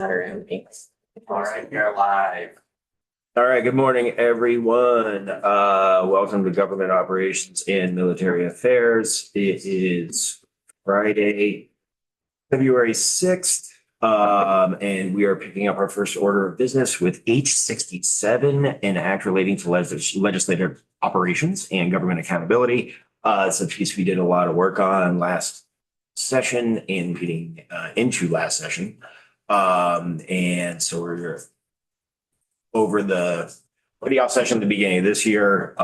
All right, you're live. All right, good morning, everyone. Welcome to Government Operations and Military Affairs. It is Friday, February 6th, and we are picking up our first order of business with H67, an act relating to legislative operations and government accountability. It's a piece we did a lot of work on last session and getting into last session. And so we're over the off session at the beginning of this year.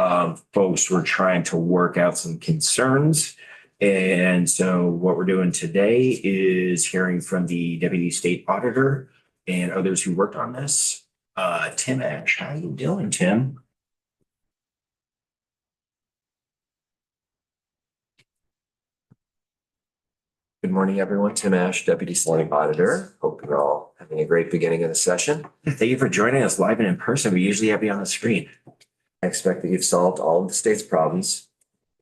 Folks were trying to work out some concerns. And so what we're doing today is hearing from the Deputy State Auditor and others who worked on this. Tim Ash, how you doing, Tim? Good morning, everyone. Tim Ash, Deputy State Auditor. Hope you're all having a great beginning of the session. Thank you for joining us live and in person. We usually have you on the screen. I expect that you've solved all of the state's problems.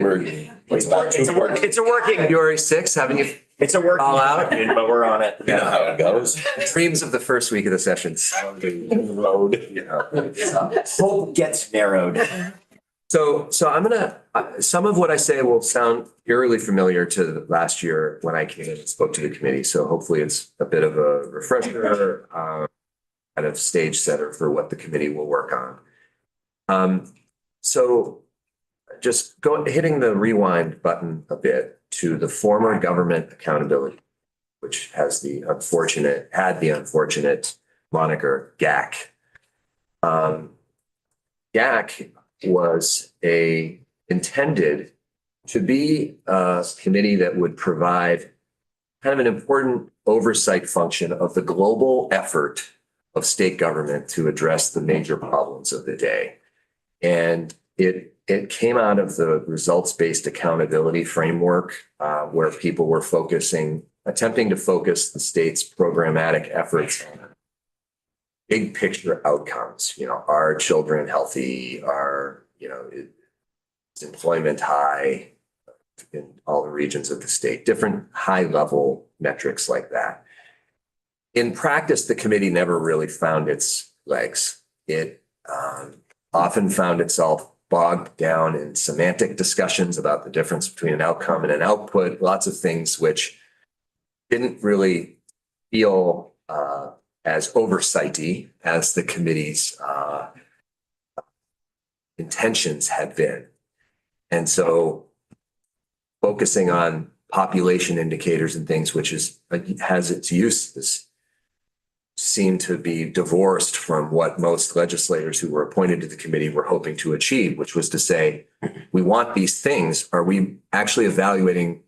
It's a working. February 6th, haven't you? It's a working all out, but we're on it. You know how it goes. Dreams of the first week of the sessions. Hope gets narrowed. So I'm gonna, some of what I say will sound eerily familiar to last year when I came in and spoke to the committee. So hopefully it's a bit of a refresher, kind of stage setter for what the committee will work on. So just hitting the rewind button a bit to the former Government Accountability, which had the unfortunate moniker GAC. GAC was intended to be a committee that would provide kind of an important oversight function of the global effort of state government to address the major problems of the day. And it came out of the results-based accountability framework, where people were attempting to focus the state's programmatic efforts on big picture outcomes. Are children healthy? Is employment high in all the regions of the state? Different high level metrics like that. In practice, the committee never really found its legs. It often found itself bogged down in semantic discussions about the difference between an outcome and an output, lots of things which didn't really feel as oversighty as the committee's intentions had been. And so focusing on population indicators and things, which has its uses, seemed to be divorced from what most legislators who were appointed to the committee were hoping to achieve, which was to say, we want these things. Are we actually evaluating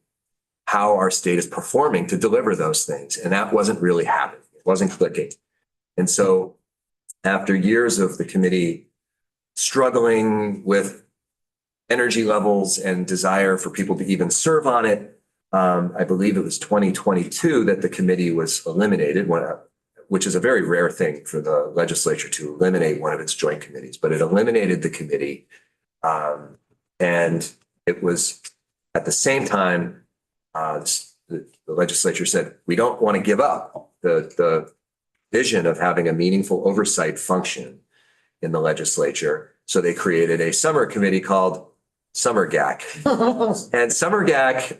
how our state is performing to deliver those things? And that wasn't really happening. It wasn't clicking. And so after years of the committee struggling with energy levels and desire for people to even serve on it, I believe it was 2022 that the committee was eliminated, which is a very rare thing for the legislature to eliminate one of its joint committees, but it eliminated the committee. And it was at the same time, the legislature said, we don't want to give up the vision of having a meaningful oversight function in the legislature. So they created a summer committee called Summer GAC. And Summer GAC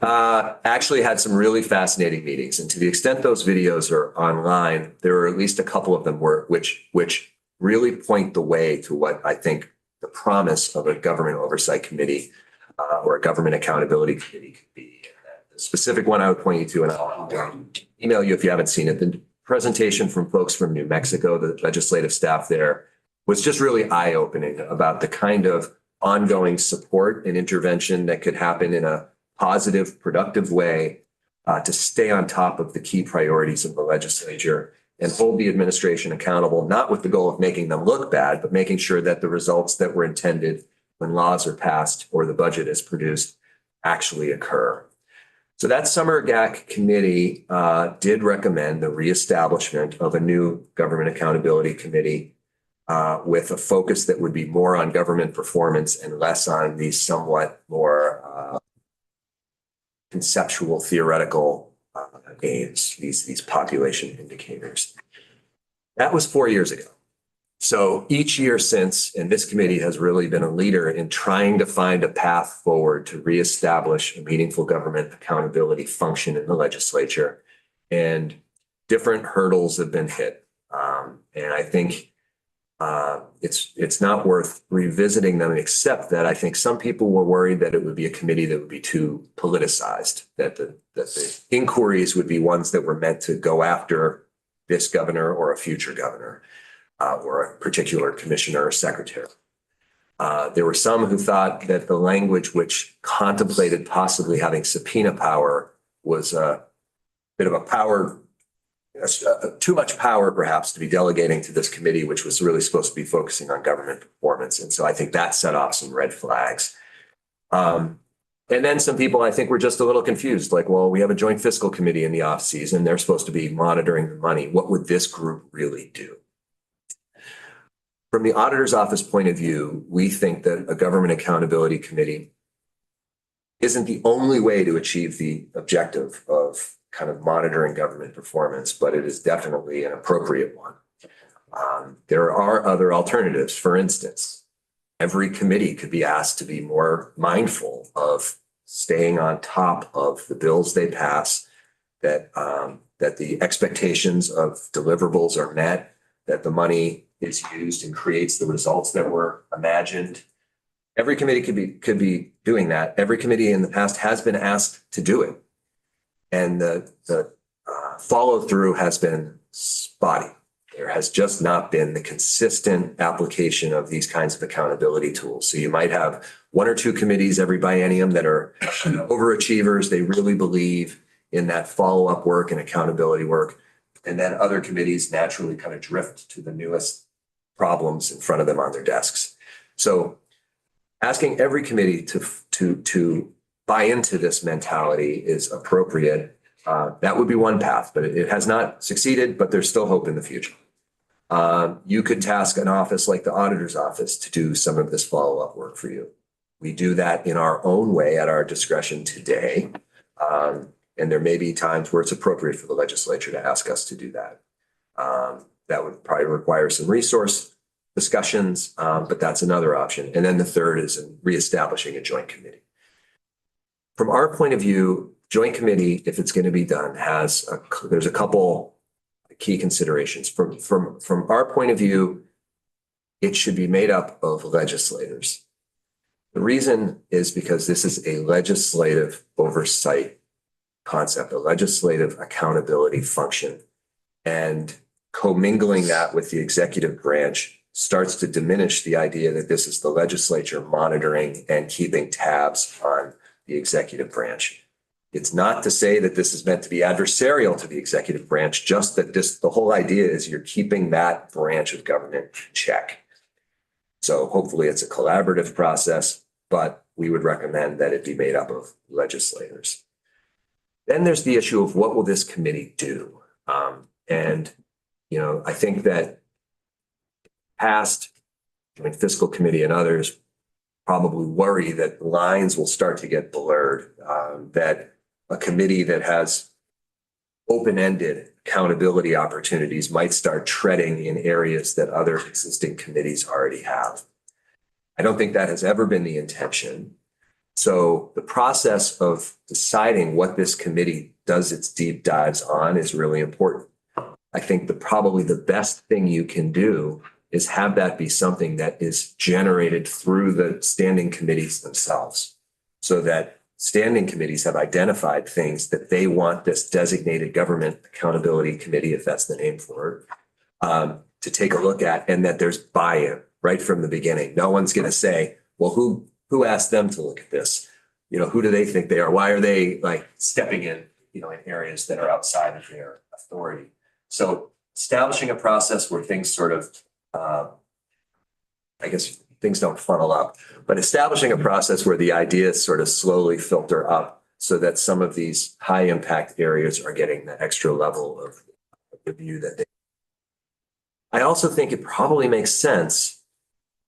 actually had some really fascinating meetings. And to the extent those videos are online, there are at least a couple of them which really point the way to what I think the promise of a government oversight committee or a government accountability committee could be. The specific one I would point you to, and I'll email you if you haven't seen it, the presentation from folks from New Mexico, the legislative staff there, was just really eye-opening about the kind of ongoing support and intervention that could happen in a positive, productive way to stay on top of the key priorities of the legislature and hold the administration accountable, not with the goal of making them look bad, but making sure that the results that were intended when laws are passed or the budget is produced actually occur. So that Summer GAC committee did recommend the reestablishment of a new government accountability committee with a focus that would be more on government performance and less on these somewhat more conceptual, theoretical aims, these population indicators. That was 4 years ago. So each year since, and this committee has really been a leader in trying to find a path forward to reestablish a meaningful government accountability function in the legislature. And different hurdles have been hit. And I think it's not worth revisiting them, except that I think some people were worried that it would be a committee that would be too politicized, that the inquiries would be ones that were meant to go after this governor or a future governor. Or a particular commissioner or secretary. There were some who thought that the language which contemplated possibly having subpoena power was a bit of a power, too much power perhaps to be delegating to this committee, which was really supposed to be focusing on government performance. And so I think that set off some red flags. And then some people, I think, were just a little confused, like, well, we have a joint fiscal committee in the off season. They're supposed to be monitoring the money. What would this group really do? From the auditor's office point of view, we think that a government accountability committee isn't the only way to achieve the objective of kind of monitoring government performance, but it is definitely an appropriate one. There are other alternatives. For instance, every committee could be asked to be more mindful of staying on top of the bills they pass, that the expectations of deliverables are met, that the money is used and creates the results that were imagined. Every committee could be doing that. Every committee in the past has been asked to do it. And the follow through has been spotty. There has just not been the consistent application of these kinds of accountability tools. So you might have one or two committees every biennium that are overachievers. They really believe in that follow-up work and accountability work. And then other committees naturally kind of drift to the newest problems in front of them on their desks. So asking every committee to buy into this mentality is appropriate. That would be one path, but it has not succeeded, but there's still hope in the future. You could task an office like the auditor's office to do some of this follow-up work for you. We do that in our own way at our discretion today. And there may be times where it's appropriate for the legislature to ask us to do that. That would probably require some resource discussions, but that's another option. And then the third is in reestablishing a joint committee. From our point of view, joint committee, if it's going to be done, there's a couple key considerations. From our point of view, it should be made up of legislators. The reason is because this is a legislative oversight concept, a legislative accountability function, and commingling that with the executive branch starts to diminish the idea that this is the legislature monitoring and keeping tabs on the executive branch. It's not to say that this is meant to be adversarial to the executive branch, just that the whole idea is you're keeping that branch of government in check. So hopefully it's a collaborative process, but we would recommend that it be made up of legislators. Then there's the issue of what will this committee do? I think that past Joint Fiscal Committee and others probably worry that lines will start to get blurred, that a committee that has open-ended accountability opportunities might start treading in areas that other existing committees already have. I don't think that has ever been the intention. So the process of deciding what this committee does its deep dives on is really important. I think probably the best thing you can do is have that be something that is generated through the standing committees themselves, so that standing committees have identified things that they want this designated government accountability committee, if that's the name for it, to take a look at, and that there's buy-in right from the beginning. No one's going to say, well, who asked them to look at this? Who do they think they are? Why are they stepping in, in areas that are outside of their authority? So establishing a process where things sort of, things don't funnel up, but establishing a process where the ideas sort of slowly filter up so that some of these high impact areas are getting the extra level of review that they. I also think it probably makes sense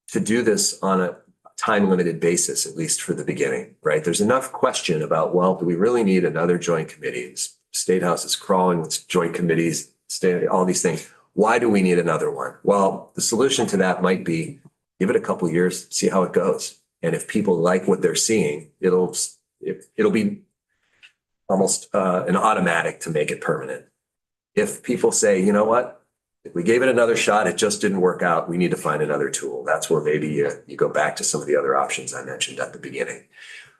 to do this on a time limited basis, at least for the beginning, right? There's enough question about, well, do we really need another joint committee? The State House is crawling with joint committees, all these things. Why do we need another one? Well, the solution to that might be give it a couple years, see how it goes. And if people like what they're seeing, it'll be almost an automatic to make it permanent. If people say, you know what, if we gave it another shot, it just didn't work out, we need to find another tool. That's where maybe you go back to some of the other options I mentioned at the beginning.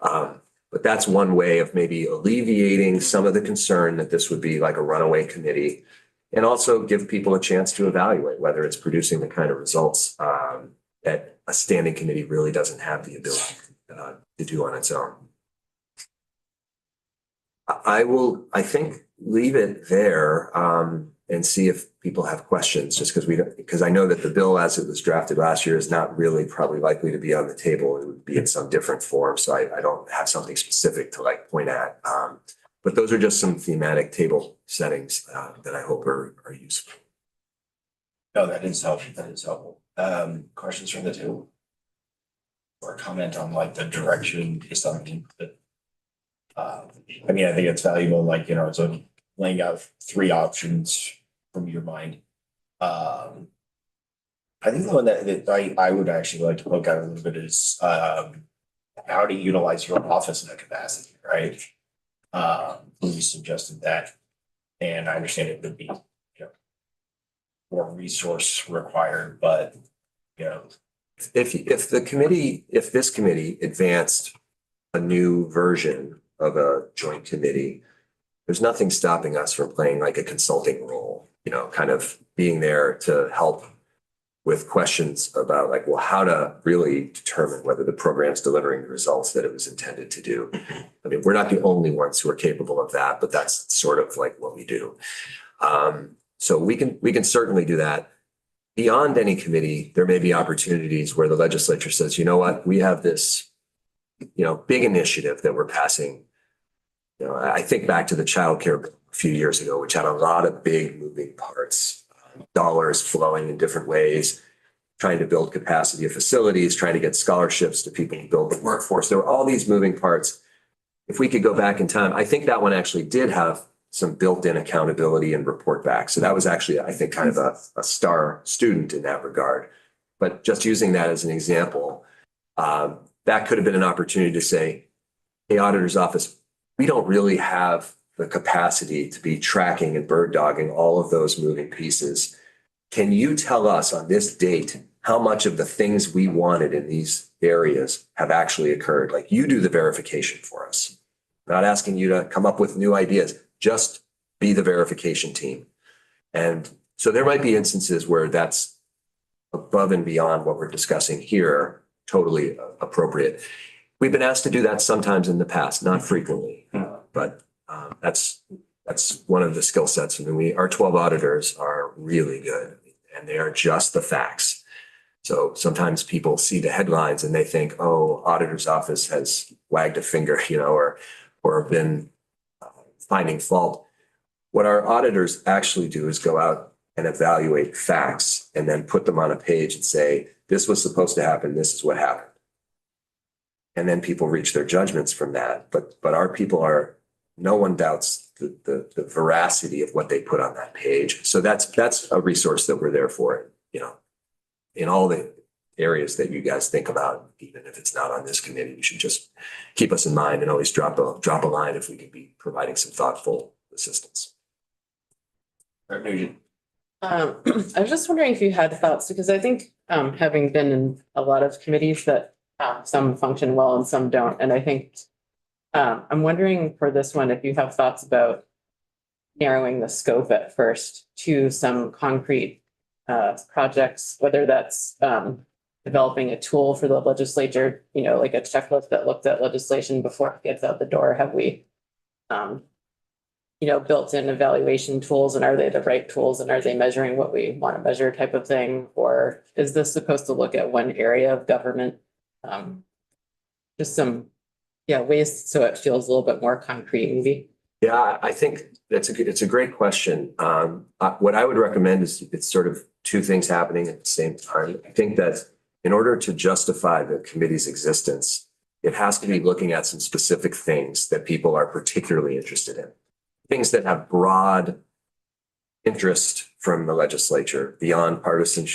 But that's one way of maybe alleviating some of the concern that this would be like a runaway committee, and also give people a chance to evaluate whether it's producing the kind of results that a standing committee really doesn't have the ability to do on its own. I think, leave it there and see if people have questions, just because I know that the bill as it was drafted last year is not really probably likely to be on the table. It would be in some different form. So I don't have something specific to like point at. But those are just some thematic table settings that I hope are useful. No, that is helpful. That is helpful. Questions from the two? Or comment on like the direction based on the input? I mean, I think it's valuable, like, it's a laying out 3 options from your mind. I think the one that I would actually like to look at a little bit is how to utilize your office in that capacity, right? You suggested that, and I understand it would be, more resource required, but, If this committee advanced a new version of a joint committee, there's nothing stopping us from playing like a consulting role, kind of being there to help with questions about like, well, how to really determine whether the program's delivering the results that it was intended to do. I mean, we're not the only ones who are capable of that, but that's sort of like what we do. So we can certainly do that. Beyond any committee, there may be opportunities where the legislature says, you know what, we have this, big initiative that we're passing. I think back to the childcare bill a few years ago, which had a lot of big moving parts, dollars flowing in different ways, trying to build capacity of facilities, trying to get scholarships to people who build the workforce. There were all these moving parts. If we could go back in time, I think that one actually did have some built-in accountability and report back. So that was actually, I think, kind of a star student in that regard. But just using that as an example, that could have been an opportunity to say, hey, auditor's office, we don't really have the capacity to be tracking and bird dogging all of those moving pieces. Can you tell us on this date how much of the things we wanted in these areas have actually occurred? Like, you do the verification for us. I'm not asking you to come up with new ideas, just be the verification team. And so there might be instances where that's above and beyond what we're discussing here, totally appropriate. We've been asked to do that sometimes in the past, not frequently, but that's one of the skill sets. I mean, our 12 auditors are really good, and they are just the facts. So sometimes people see the headlines and they think, oh, auditor's office has wagged a finger, or been finding fault. What our auditors actually do is go out and evaluate facts and then put them on a page and say, this was supposed to happen, this is what happened. And then people reach their judgments from that. But our people no one doubts the veracity of what they put on that page. So that's a resource that we're there for, in all the areas that you guys think about. Even if it's not on this committee, you should just keep us in mind and always drop a line if we could be providing some thoughtful assistance. Nugent. I was just wondering if you had thoughts, because I think having been in a lot of committees that some function well and some don't, and I think I'm wondering for this one if you have thoughts about narrowing the scope at first to some concrete projects, whether that's developing a tool for the legislature, like a checklist that looked at legislation before it gets out the door. Have we built-in evaluation tools, and are they the right tools, and are they measuring what we want to measure type of thing? Or is this supposed to look at one area of government? Just some, ways so it feels a little bit more concrete, maybe. Yeah, I think it's a great question. What I would recommend is it's sort of 2 things happening at the same time. I think that in order to justify the committee's existence, it has to be looking at some specific things that people are particularly interested in. Things that have broad interest from the legislature beyond partisan,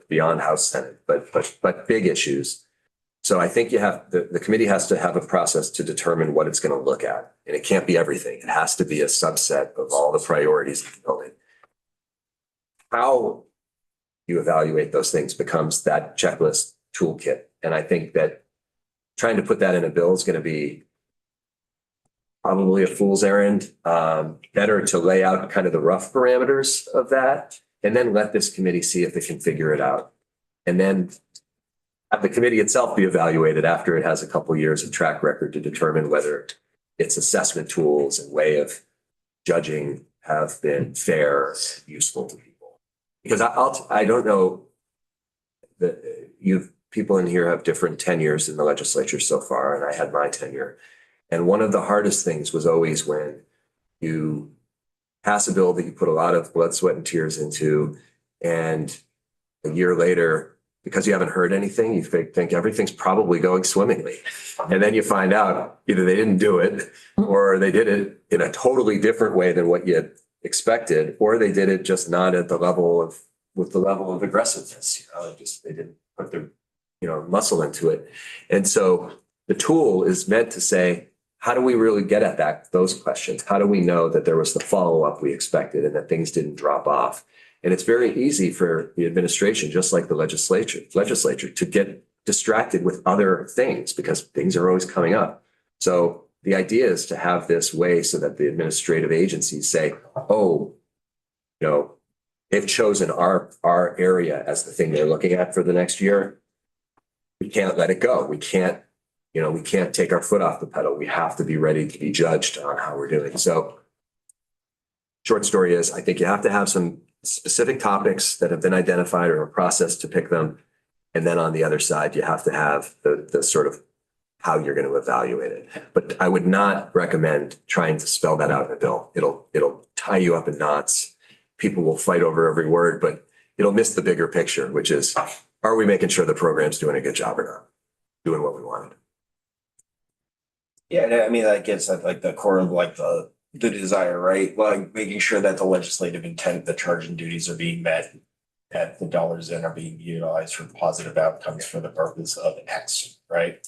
beyond House, Senate, but big issues. So I think the committee has to have a process to determine what it's going to look at. And it can't be everything. It has to be a subset of all the priorities of the building. How you evaluate those things becomes that checklist toolkit. And I think that trying to put that in a bill is going to be probably a fool's errand. Better to lay out kind of the rough parameters of that and then let this committee see if it can figure it out. And then have the committee itself be evaluated after it has a couple years of track record to determine whether its assessment tools and way of judging have been fair and useful to people. Because I don't know that people in here have different tenures in the legislature so far, and I had my tenure. And one of the hardest things was always when you pass a bill that you put a lot of blood, sweat, and tears into, and a year later, because you haven't heard anything, you think everything's probably going swimmingly. And then you find out either they didn't do it or they did it in a totally different way than what you had expected, or they did it just not at the level of, with the level of aggressiveness, they didn't put their, muscle into it. And so the tool is meant to say, how do we really get at those questions? How do we know that there was the follow-up we expected and that things didn't drop off? And it's very easy for the administration, just like the legislature, to get distracted with other things because things are always coming up. So the idea is to have this way so that the administrative agencies say, oh, they've chosen our area as the thing they're looking at for the next year. We can't let it go. We can't take our foot off the pedal. We have to be ready to be judged on how we're doing. So short story is, I think you have to have some specific topics that have been identified or a process to pick them. And then on the other side, you have to have the sort of how you're going to evaluate it. But I would not recommend trying to spell that out in a bill. It'll tie you up in knots. People will fight over every word, but it'll miss the bigger picture, which is, are we making sure the program's doing a good job or not? Doing what we wanted. Yeah, I mean, that gets at like the core of like the desire, right? Like making sure that the legislative intent, the charge and duties are being met, that the dollars in are being utilized for positive outcomes for the purpose of X, right?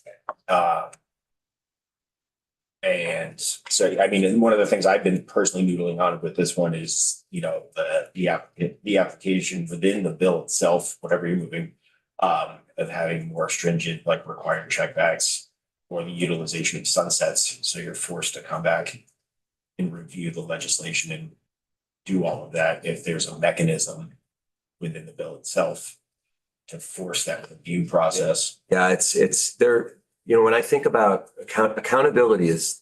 And so, I mean, and one of the things I've been personally noodling on with this one is, the application within the bill itself, whatever you're moving, of having more stringent, like required checkbacks or the utilization of sunsets. So you're forced to come back and review the legislation and do all of that if there's a mechanism within the bill itself to force that review process. Yeah, it's there. When I think about accountability is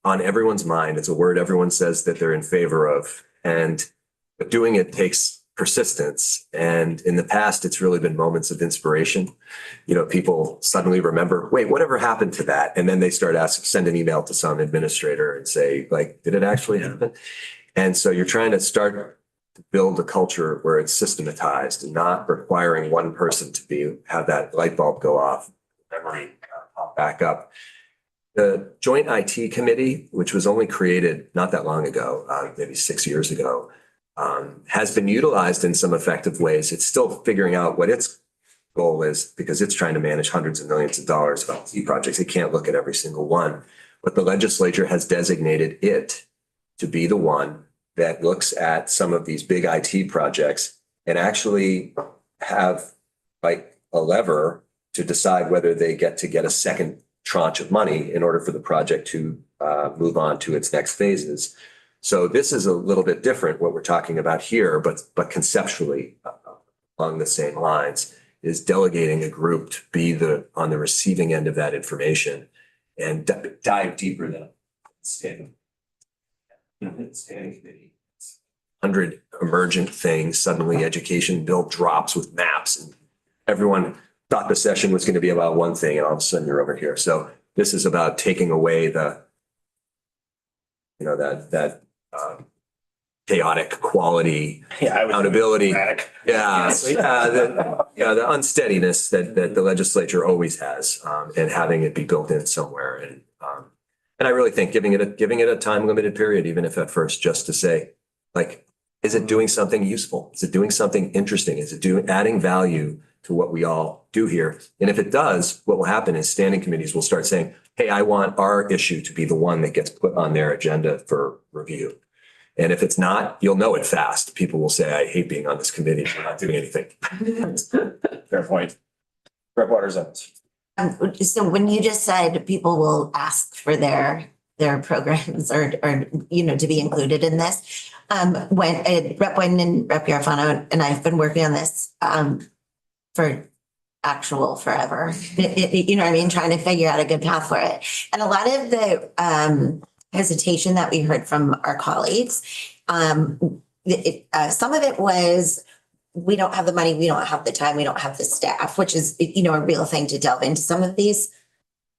on everyone's mind. It's a word everyone says that they're in favor of, but doing it takes persistence. And in the past, it's really been moments of inspiration. People suddenly remember, wait, whatever happened to that? And then they start send an email to some administrator and say, like, did it actually happen? And so you're trying to start to build a culture where it's systematized and not requiring one person to have that light bulb go off, memory pop back up. The Joint IT Committee, which was only created not that long ago, maybe 6 years ago, has been utilized in some effective ways. It's still figuring out what its goal is because it's trying to manage hundreds of millions of dollars of IT projects. It can't look at every single one, but the legislature has designated it to be the one that looks at some of these big IT projects and actually have like a lever to decide whether they get a second tranche of money in order for the project to move on to its next phases. So this is a little bit different what we're talking about here, but conceptually along the same lines is delegating a group to be on the receiving end of that information and dive deeper than standing committee. 100 emergent things. Suddenly education bill drops with maps and everyone thought the session was going to be about one thing and all of a sudden you're over here. So this is about taking away that chaotic quality, accountability. The unsteadiness that the legislature always has, and having it be built in somewhere. And I really think giving it a time limited period, even if at first just to say, like, Is it doing something useful? Is it doing something interesting? Is it adding value to what we all do here? And if it does, what will happen is standing committees will start saying, hey, I want our issue to be the one that gets put on their agenda for review. And if it's not, you'll know it fast. People will say, I hate being on this committee. We're not doing anything. Fair point. Rep. Waters. So when you just said people will ask for their programs or, to be included in this, when Rep. Wyden and Rep. Garofano and I have been working on this, for forever, you know what I mean? Trying to figure out a good path for it. And a lot of the, hesitation that we heard from our colleagues, some of it was, we don't have the money, we don't have the time, we don't have the staff, which is, a real thing to delve into some of these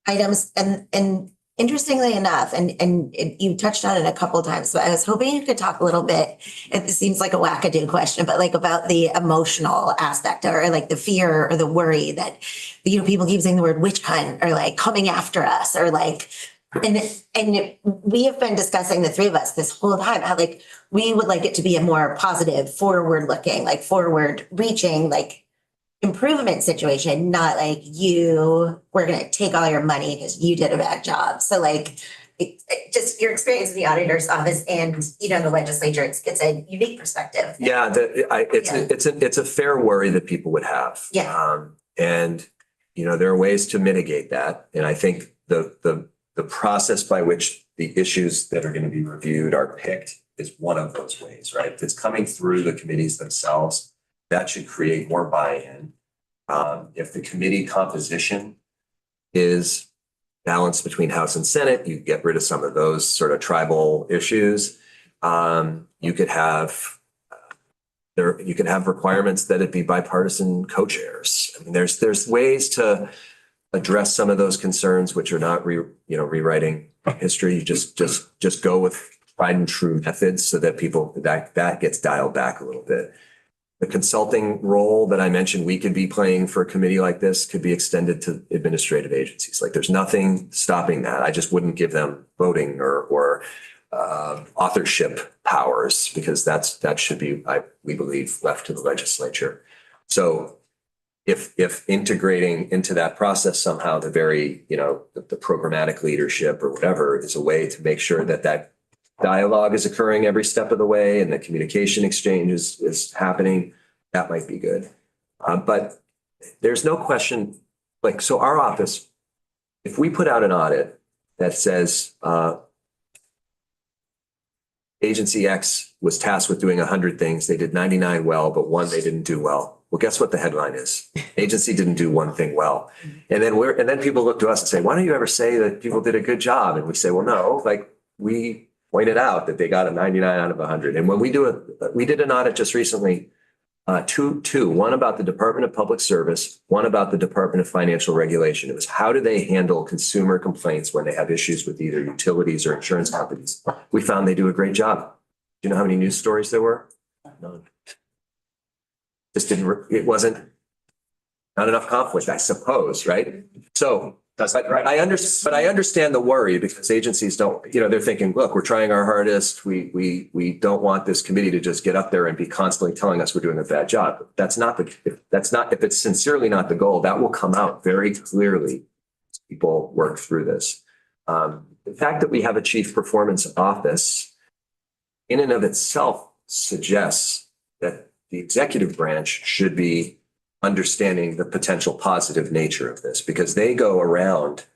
items. And interestingly enough, and you touched on it a couple of times, but I was hoping you could talk a little bit, it seems like a wackadoo question, but like about the emotional aspect or like the fear or the worry that, people keep saying the word witch hunt or like coming after us or like, and we have been discussing, the three of us, this whole time, how like we would like it to be a more positive, forward looking, like forward reaching, like improvement situation, not like we're going to take all your money because you did a bad job. So like just your experience in the auditor's office and, the legislature, it's a unique perspective. Yeah, it's a fair worry that people would have. Yeah. And, there are ways to mitigate that. And I think the process by which the issues that are going to be reviewed are picked is one of those ways, right? If it's coming through the committees themselves, that should create more buy-in. If the committee composition is balanced between House and Senate, you get rid of some of those sort of tribal issues. You could have requirements that it be bipartisan co-chairs. I mean, there's ways to address some of those concerns, which are not rewriting history. You just go with tried and true methods so that that gets dialed back a little bit. The consulting role that I mentioned we could be playing for a committee like this could be extended to administrative agencies. Like there's nothing stopping that. I just wouldn't give them voting or authorship powers because that should be, we believe, left to the legislature. So if integrating into that process somehow the programmatic leadership or whatever is a way to make sure that dialogue is occurring every step of the way and the communication exchange is happening, that might be good. But there's no question, so our office, if we put out an audit that says Agency X was tasked with doing 100 things, they did 99 well, but one they didn't do well. Well, guess what the headline is? Agency didn't do one thing well. And then people look to us and say, why don't you ever say that people did a good job? And we say, well, no, we pointed out that they got a 99 out of 100. And when we did an audit just recently, one about the Department of Public Service, one about the Department of Financial Regulation. It was how do they handle consumer complaints when they have issues with either utilities or insurance companies? We found they do a great job. Do you know how many news stories there were? None. It wasn't not enough conflict, I suppose, right? So I understand the worry because agencies don't, they're thinking, look, we're trying our hardest. We don't want this committee to just get up there and be constantly telling us we're doing a bad job. If it's sincerely not the goal, that will come out very clearly as people work through this. The fact that we have a chief performance office in and of itself suggests that the executive branch should be understanding the potential positive nature of this because they go around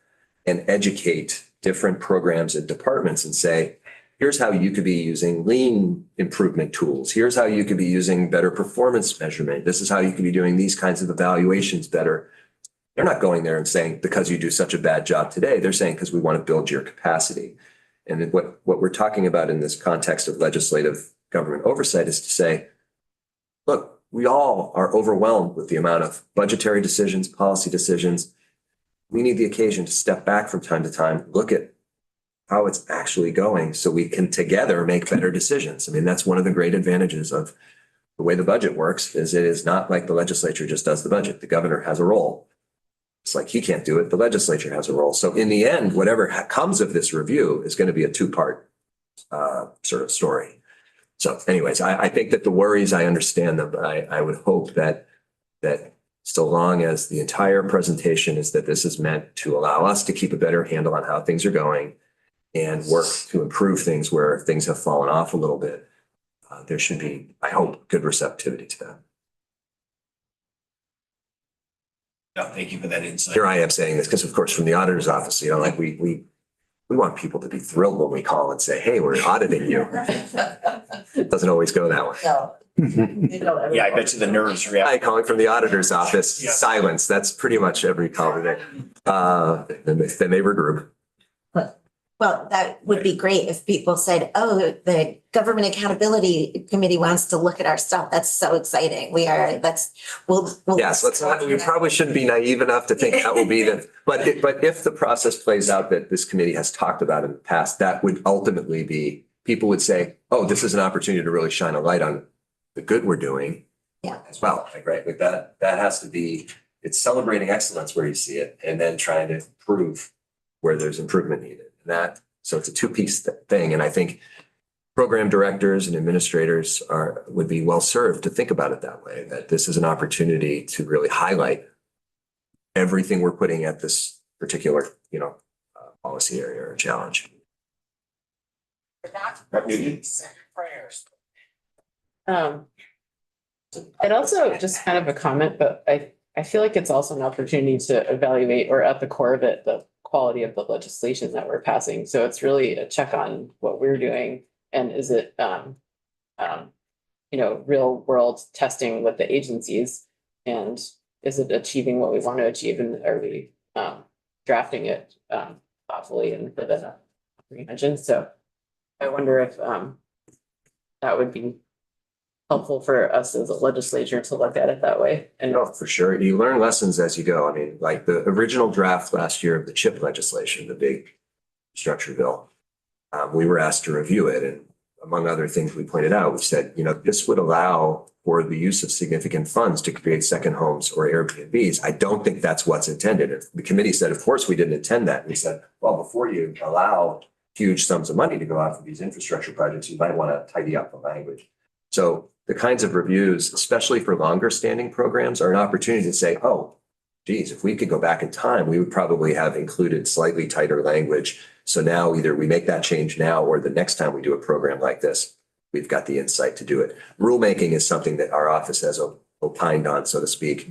and educate different programs and departments and say, here's how you could be using lean improvement tools. Here's how you could be using better performance measurement. This is how you could be doing these kinds of evaluations better. They're not going there and saying, because you do such a bad job today, they're saying, because we want to build your capacity. And what we're talking about in this context of legislative government oversight is to say, look, we all are overwhelmed with the amount of budgetary decisions, policy decisions. We need the occasion to step back from time to time, look at how it's actually going so we can together make better decisions. I mean, that's one of the great advantages of the way the budget works is it is not like the legislature just does the budget. The governor has a role. It's like he can't do it. The legislature has a role. So in the end, whatever comes of this review is going to be a two-part sort of story. So anyways, I think that the worries, I understand them, but I would hope that so long as the entire presentation is that this is meant to allow us to keep a better handle on how things are going and work to improve things where things have fallen off a little bit, there should be, I hope, good receptivity to that. No, thank you for that insight. Here I am saying this because, of course, from the auditor's office, you know, like we want people to be thrilled when we call and say, hey, we're auditing you. It doesn't always go that way. Yeah, I bet you the nerves Hi, react. calling from the auditor's office, Yeah. silence. That's pretty much every call today. The neighbor group. Well, that would be great if people said, oh, the Government Accountability Committee wants to look at our stuff. That's so exciting. We'll. Yes, let's not, we probably shouldn't be naive enough to think that will be the, but if the process plays out that this committee has talked about in the past, that would ultimately be, people would say, oh, this is an opportunity to really shine a light on the good we're doing. Yeah. As well, like, right, like that has to be, it's celebrating excellence where you see it and then trying to improve where there's improvement needed. And so it's a two-piece thing. And I think program directors and administrators would be well served to think about it that way, that this is an opportunity to really highlight everything we're putting at this particular, policy area or challenge. Rep. Nugent? And also just kind of a comment, but I feel like it's also an opportunity to evaluate, or at the core of it, the quality of the legislation that we're passing. So it's really a check on what we're doing, and is it real world testing with the agencies, and is it achieving what we want to achieve, and are we drafting it thoughtfully and for the comprehension. So I wonder if that would be helpful for us as a legislature to look at it that way. And No, for sure. You learn lessons as you go. I mean, like the original draft last year of the CHIP legislation, the big structure bill, we were asked to review it. And among other things we pointed out, we said, this would allow for the use of significant funds to create second homes or Airbnbs. I don't think that's what's intended. And the committee said, of course, we didn't intend that. And we said, well, before you allow huge sums of money to go out for these infrastructure projects, you might want to tidy up the language. So the kinds of reviews, especially for longer standing programs, are an opportunity to say, oh, geez, if we could go back in time, we would probably have included slightly tighter language. So now either we make that change now, or the next time we do a program like this, we've got the insight to do it. Rulemaking is something that our office has opined on, so to speak,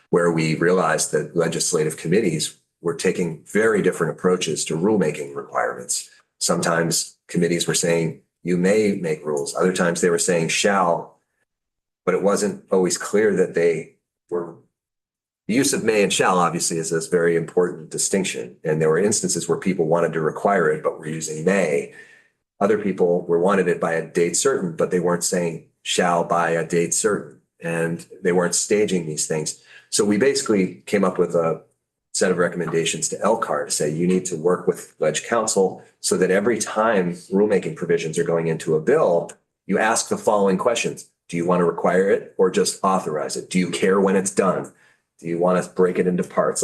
where we realized that legislative committees were taking very different approaches to rulemaking requirements. Sometimes committees were saying, you may make rules. Other times they were saying shall, but it wasn't always clear that they were. The use of may and shall obviously is this very important distinction. And there were instances where people wanted to require it, but were using may. Other people wanted it by a date certain, but they weren't saying shall by a date certain. And they weren't staging these things. So we basically came up with a set of recommendations to LCAR to say you need to work with Leg Council so that every time rulemaking provisions are going into a bill, you ask the following questions. Do you want to require it or just authorize it? Do you care when it's done? Do you want to break it into parts?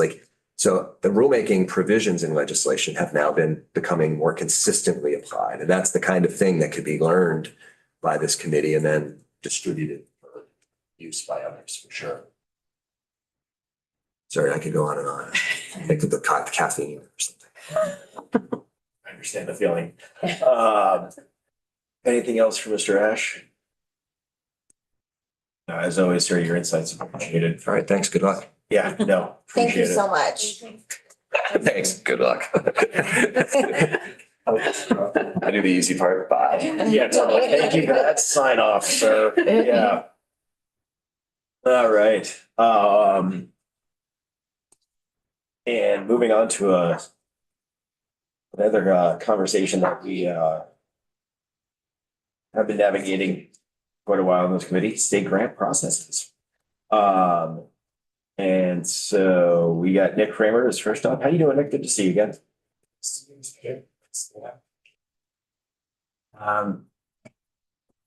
So the rulemaking provisions in legislation have now been becoming more consistently applied. And that's the kind of thing that could be learned by this committee and then distributed for use by others, for sure. Sorry, I could go on and on. I think of the caffeine or something. I understand the feeling. Anything else for Mr. Ash? No, as always, sir, your insights are appreciated. All right, thanks. Good luck. Yeah, no. Thank you appreciate it. so much. Thanks. Good luck. I do the easy part. Bye. Yeah, totally. Thank you for that sign off, sir. Yeah. All right. And moving on to another conversation that we have been navigating quite a while in this committee, state grant processes. And so we got Nick Kramer is first up. How you doing, Nick? Good to see you again.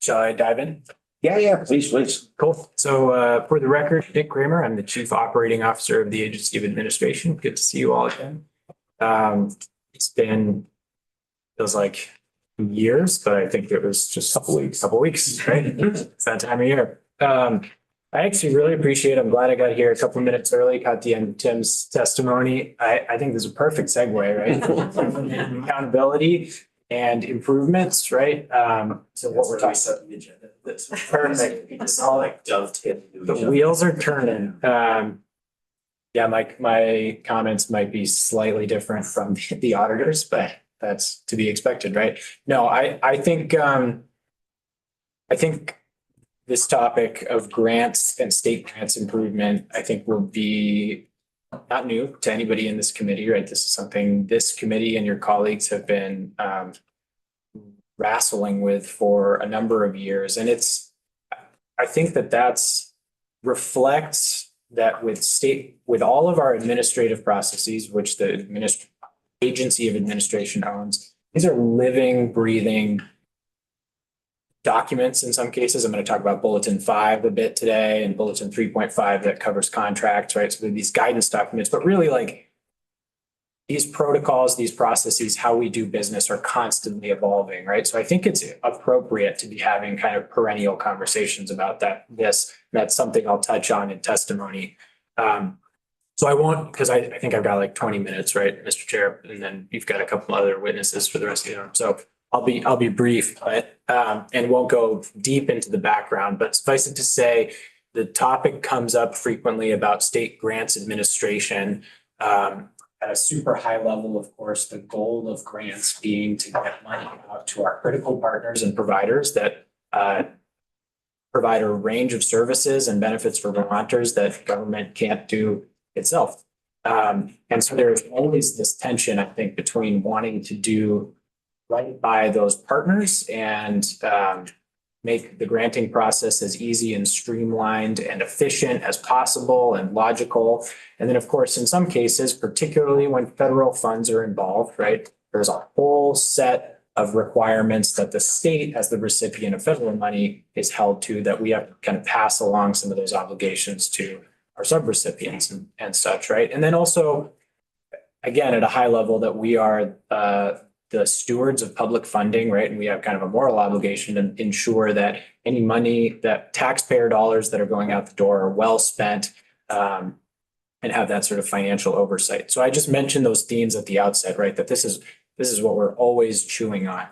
Shall I dive in? Yeah, please. Cool. So for the record, Nick Kramer, I'm the Chief Operating Officer of the Agency of Administration. Good to see you all again. It's been, feels like years, but I think it was just a couple weeks, right? It's that time of year. I actually really appreciate, I'm glad I got here a couple minutes early, caught the end of Tim's testimony. I think this is a perfect segue, right? Accountability and improvements, right? So what we're talking about. Perfect. It's all like dovetail. the wheels are turning. Yeah, my comments might be slightly different from the auditors, but that's to be expected, right? No, I think this topic of grants and state grants improvement, I think will be not new to anybody in this committee, right? This is something this committee and your colleagues have been wrestling with for a number of years. And I think that's reflects that with all of our administrative processes, which the agency of administration owns, these are living, breathing documents in some cases. I'm going to talk about Bulletin 5 a bit today and Bulletin 3.5 that covers contracts, right? So these guidance documents, but really like these protocols, these processes, how we do business are constantly evolving, right? So I think it's appropriate to be having kind of perennial conversations about that's something I'll touch on in testimony. So I won't, because I think I've got like 20 minutes, right, Mr. Chair, and then you've got a couple other witnesses for the rest of the room. So I'll be brief, but and won't go deep into the background, but suffice it to say, the topic comes up frequently about state grants administration. At a super high level, of course, the goal of grants being to get money out to our critical partners and providers that provide a range of services and benefits for Vermonters that government can't do itself. And so there's always this tension, I think, between wanting to do right by those partners and make the granting process as easy and streamlined and efficient as possible and logical. And then, of course, in some cases, particularly when federal funds are involved, right, there's a whole set of requirements that the state, as the recipient of federal money, is held to, that we have to kind of pass along some of those obligations to our subrecipients and such, right? And then also, again, at a high level, that we are the stewards of public funding, right? And we have kind of a moral obligation to ensure that any money, that taxpayer dollars that are going out the door are well spent, and have that sort of financial oversight. So I just mentioned those themes at the outset, right? That this is what we're always chewing on.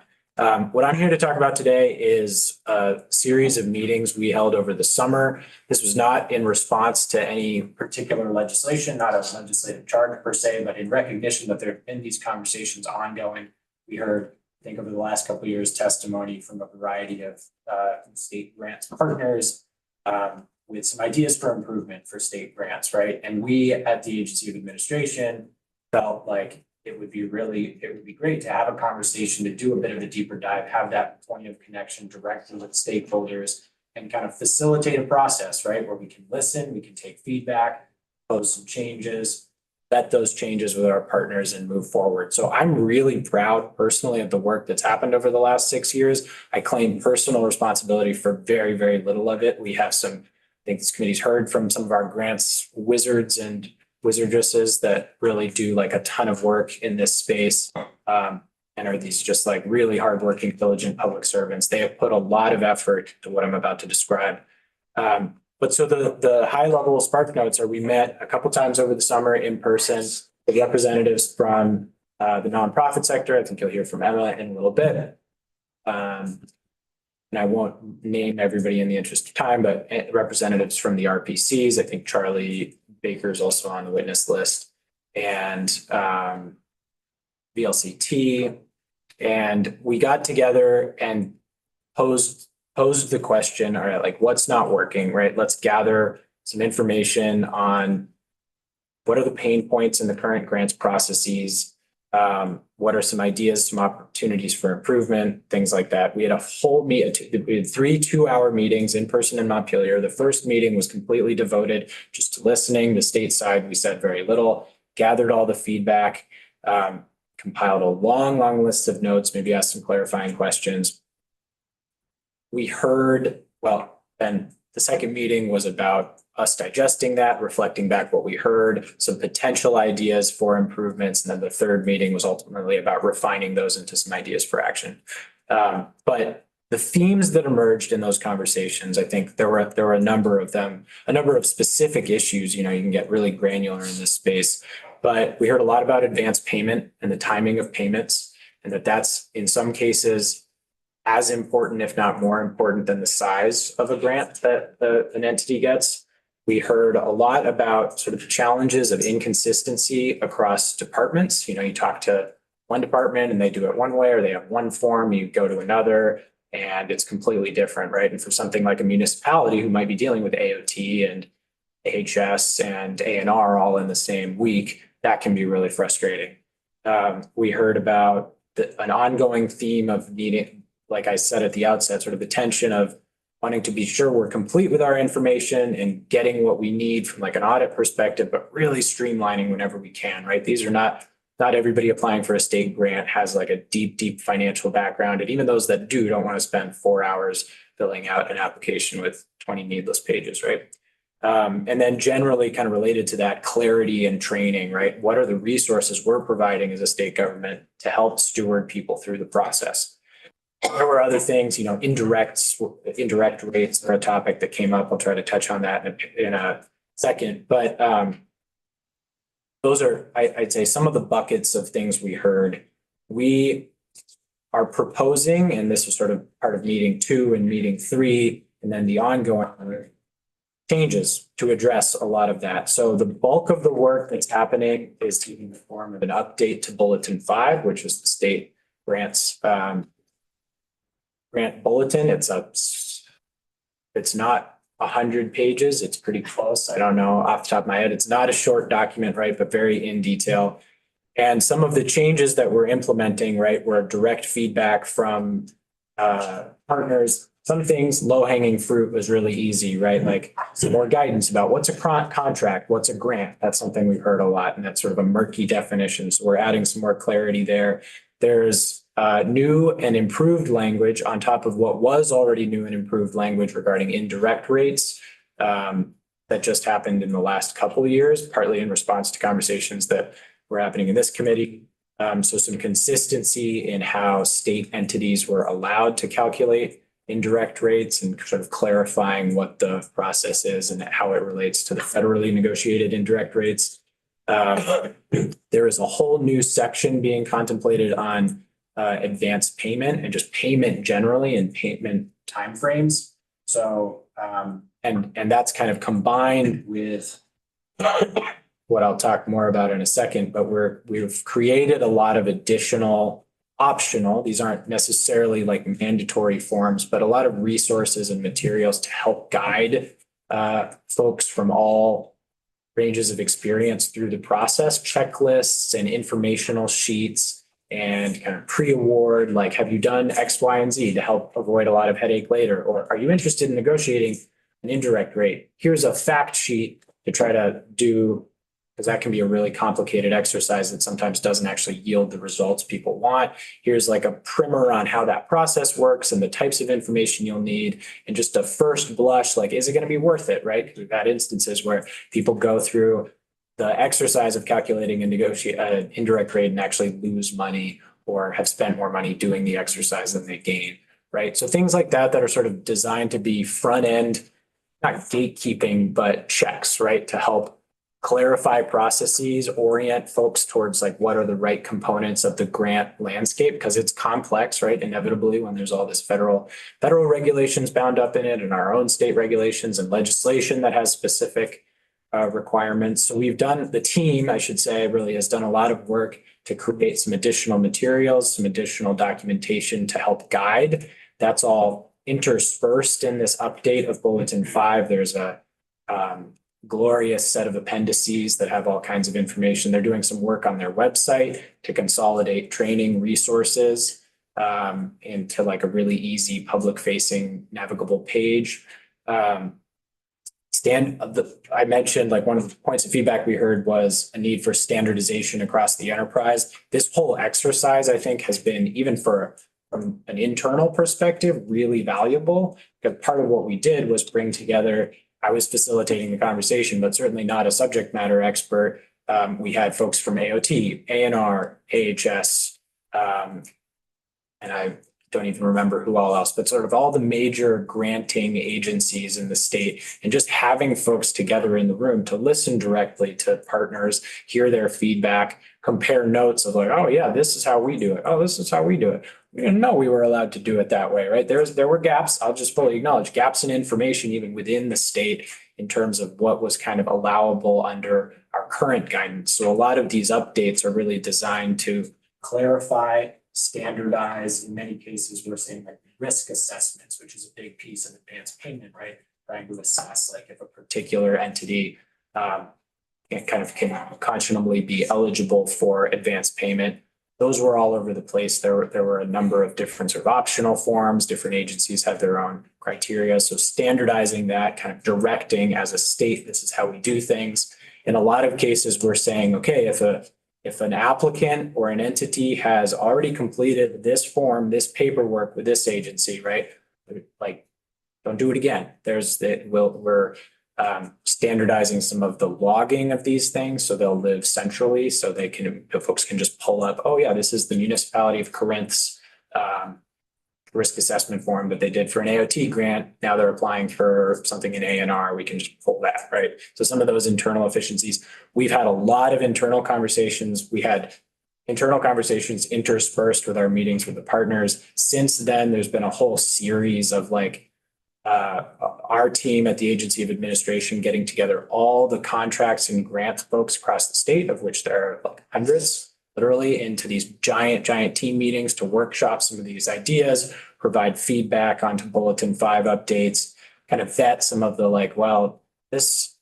What I'm here to talk about today is a series of meetings we held over the summer. This was not in response to any particular legislation, not a legislative charge per se, but in recognition that there have been these conversations ongoing. We heard, I think over the last couple of years, testimony from a variety of state grants partners with some ideas for improvement for state grants, right? And we at the Agency of Administration felt like it would be great to have a conversation, to do a bit of a deeper dive, have that point of connection directly with stakeholders and kind of facilitate a process, right? Where we can listen, we can take feedback, pose some changes, vet those changes with our partners and move forward. So I'm really proud personally of the work that's happened over the last 6 years. I claim personal responsibility for very, very little of it. We have I think this committee's heard from some of our grants wizards and wizardresses that really do like a ton of work in this space, and are these just like really hardworking, diligent public servants. They have put a lot of effort to what I'm about to describe. But so the high level Spark Notes are, we met a couple times over the summer in person with representatives from the nonprofit sector. I think you'll hear from Emma in a little bit. And I won't name everybody in the interest of time, but representatives from the RPCs. I think Charlie Baker is also on the witness list, and VLCT. And we got together and posed the question, all right, like what's not working, right? Let's gather some information on what are the pain points in the current grants processes, what are some ideas, some opportunities for improvement, things like that. We had a whole we had 3 2-hour meetings in person in Montpelier. The first meeting was completely devoted just to listening. The state side, we said very little, gathered all the feedback, compiled a long list of notes, maybe asked some clarifying questions. We heard, then the second meeting was about us digesting that, reflecting back what we heard, some potential ideas for improvements. And then the third meeting was ultimately about refining those into some ideas for action. But the themes that emerged in those conversations, I think there were a number of them, a number of specific issues. You know, you can get really granular in this space, but we heard a lot about advanced payment and the timing of payments, and that's in some cases as important, if not more important, than the size of a grant that an entity gets. We heard a lot about sort of the challenges of inconsistency across departments. You know, you talk to one department and they do it one way, or they have one form, you go to another and it's completely different, right? And for something like a municipality who might be dealing with AOT and AHS and ANR all in the same week, that can be really frustrating. We heard about an ongoing theme of needing, like I said at the outset, sort of the tension of wanting to be sure we're complete with our information and getting what we need from like an audit perspective, but really streamlining whenever we can, right? These are not everybody applying for a state grant has like a deep financial background. And even those that do don't want to spend 4 hours filling out an application with 20 needless pages, right? And then generally kind of related to that, clarity and training, right? What are the resources we're providing as a state government to help steward people through the process? There were other things, you know, indirect rates are a topic that came up. I'll try to touch on that in a second, but those are, I'd say, some of the buckets of things we heard. We are proposing, and this was sort of part of meeting 2 and meeting 3, and then the ongoing changes to address a lot of that. So the bulk of the work that's happening is in the form of an update to Bulletin 5, which is the state grants grant bulletin. It's not 100 pages. It's pretty close. I don't know off the top of my head. It's not a short document, right? But very in detail. And some of the changes that we're implementing, right, were direct feedback from partners. Some things, low-hanging fruit was really easy, right? Like some more guidance about what's a contract, what's a grant. That's something we've heard a lot, and that's sort of a murky definition. So we're adding some more clarity there. There's new and improved language on top of what was already new and improved language regarding indirect rates that just happened in the last couple of years, partly in response to conversations that were happening in this committee. So some consistency in how state entities were allowed to calculate indirect rates and sort of clarifying what the process is and how it relates to the federally negotiated indirect rates. There is a whole new section being contemplated on advanced payment and just payment generally and payment timeframes. So, and that's kind of combined with what I'll talk more about in a second, but we've created a lot of additional optional, these aren't necessarily like mandatory forms, but a lot of resources and materials to help guide folks from all ranges of experience through the process, checklists and informational sheets and kind of pre-award, like, have you done X, Y, and Z to help avoid a lot of headache later? Or are you interested in negotiating an indirect rate? Here's a fact sheet to try to do, because that can be a really complicated exercise that sometimes doesn't actually yield the results people want. Here's like a primer on how that process works and the types of information you'll need. And just a first blush, like, is it going to be worth it, right? Because we've had instances where people go through the exercise of calculating and negotiate an indirect rate and actually lose money or have spent more money doing the exercise than they gain, right? So things like that are sort of designed to be front end, not gatekeeping, but checks, right? To help clarify processes, orient folks towards like what are the right components of the grant landscape, because it's complex, right? Inevitably, when there's all this federal regulations bound up in it and our own state regulations and legislation that has specific requirements. So the team, I should say, really has done a lot of work to create some additional materials, some additional documentation to help guide. That's all interspersed in this update of Bulletin 5. There's a glorious set of appendices that have all kinds of information. They're doing some work on their website to consolidate training resources into like a really easy public-facing navigable page. I mentioned like one of the points of feedback we heard was a need for standardization across the enterprise. This whole exercise, I think, has been, even from an internal perspective, really valuable. Because part of what we did was bring together, I was facilitating the conversation, but certainly not a subject matter expert. We had folks from AOT, ANR, AHS, and I don't even remember who all else, but sort of all the major granting agencies in the state, and just having folks together in the room to listen directly to partners, hear their feedback, compare notes of like, oh yeah, this is how we do it. Oh, this is how we do it. We didn't know we were allowed to do it that way, right? There were gaps. I'll just fully acknowledge gaps in information even within the state in terms of what was kind of allowable under our current guidance. So a lot of these updates are really designed to clarify, standardize. In many cases, we're saying like risk assessments, which is a big piece of advanced payment, right? Trying to assess like if a particular entity can conscionably be eligible for advanced payment. Those were all over the place. There were a number of different sort of optional forms. Different agencies have their own criteria. So standardizing that, kind of directing as a state, this is how we do things. In a lot of cases, we're saying, okay, if an applicant or an entity has already completed this form, this paperwork with this agency, right? Like, don't do it again. We're standardizing some of the logging of these things, so they'll live centrally, so folks can just pull up, oh yeah, this is the municipality of Corinth's risk assessment form that they did for an AOT grant. Now they're applying for something in ANR. We can just pull that, right? So some of those internal efficiencies. We've had a lot of internal conversations. We had internal conversations interspersed with our meetings with the partners. Since then, there's been a whole series of like our team at the Agency of Administration getting together all the contracts and grant folks across the state, of which there are like hundreds, literally, into these giant team meetings to workshop some of these ideas, provide feedback onto Bulletin 5 updates, kind of vet some of the like, well,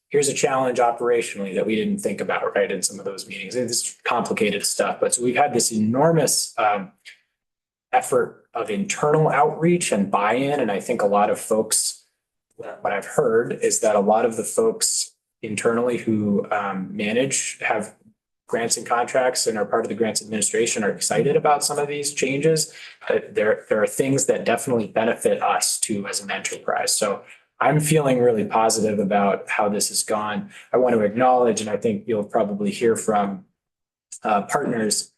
here's a challenge operationally that we didn't think about, right, in some of those meetings. It's complicated stuff, but so we've had this enormous effort of internal outreach and buy-in. And I think a lot of folks, what I've heard is that a lot of the folks internally who have grants and contracts and are part of the grants administration are excited about some of these changes. There are things that definitely benefit us too as an enterprise. So I'm feeling really positive about how this has gone. I want to acknowledge, and I think you'll probably hear from partners,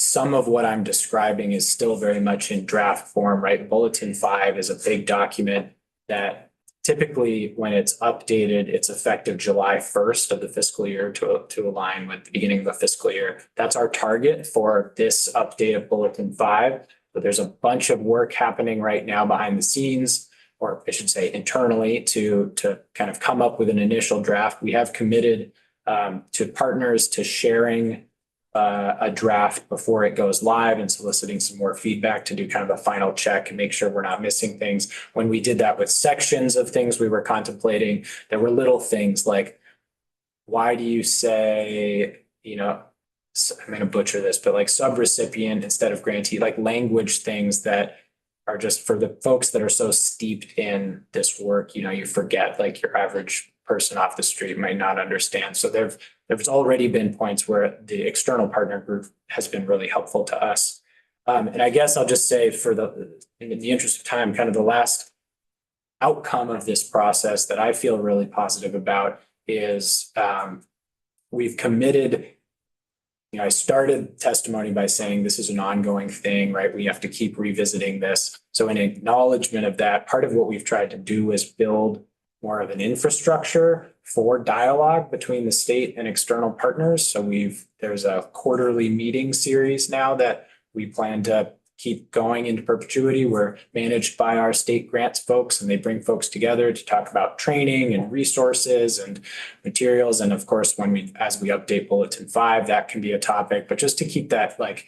some of what I'm describing is still very much in draft form, right? Bulletin 5 is a big document that typically when it's updated, it's effective July 1st of the fiscal year to align with the beginning of the fiscal year. That's our target for this update of Bulletin 5. But there's a bunch of work happening right now behind the scenes, or I should say internally, to kind of come up with an initial draft. We have committed to partners to sharing a draft before it goes live and soliciting some more feedback to do kind of a final check and make sure we're not missing things. When we did that with sections of things we were contemplating, there were little things like, why do you say, I'm going to butcher this, but like subrecipient instead of grantee, like language things that are just for the folks that are so steeped in this work, you forget, like your average person off the street might not understand. So there's already been points where the external partner group has been really helpful to us. And I guess I'll just say in the interest of time, kind of the last outcome of this process that I feel really positive about is we've committed. I started testimony by saying this is an ongoing thing, right? We have to keep revisiting this. So in acknowledgement of that, part of what we've tried to do is build more of an infrastructure for dialogue between the state and external partners. So there's a quarterly meeting series now that we plan to keep going into perpetuity. We're managed by our state grants folks, and they bring folks together to talk about training and resources and materials. And of course, as we update Bulletin 5, that can be a topic, but just to keep that like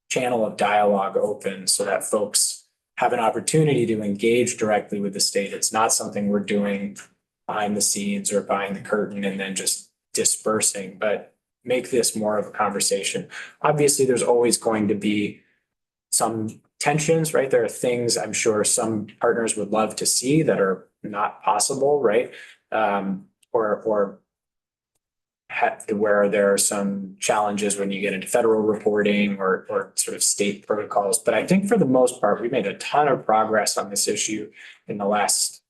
channel of dialogue open so that folks have an opportunity to engage directly with the state. It's not something we're doing behind the scenes or behind the curtain and then just dispersing, but make this more of a conversation. Obviously, there's always going to be some tensions, right? There are things I'm sure some partners would love to see that are not possible, right? Where there are some challenges when you get into federal reporting or sort of state protocols. But I think for the most part, we made a ton of progress on this issue in the last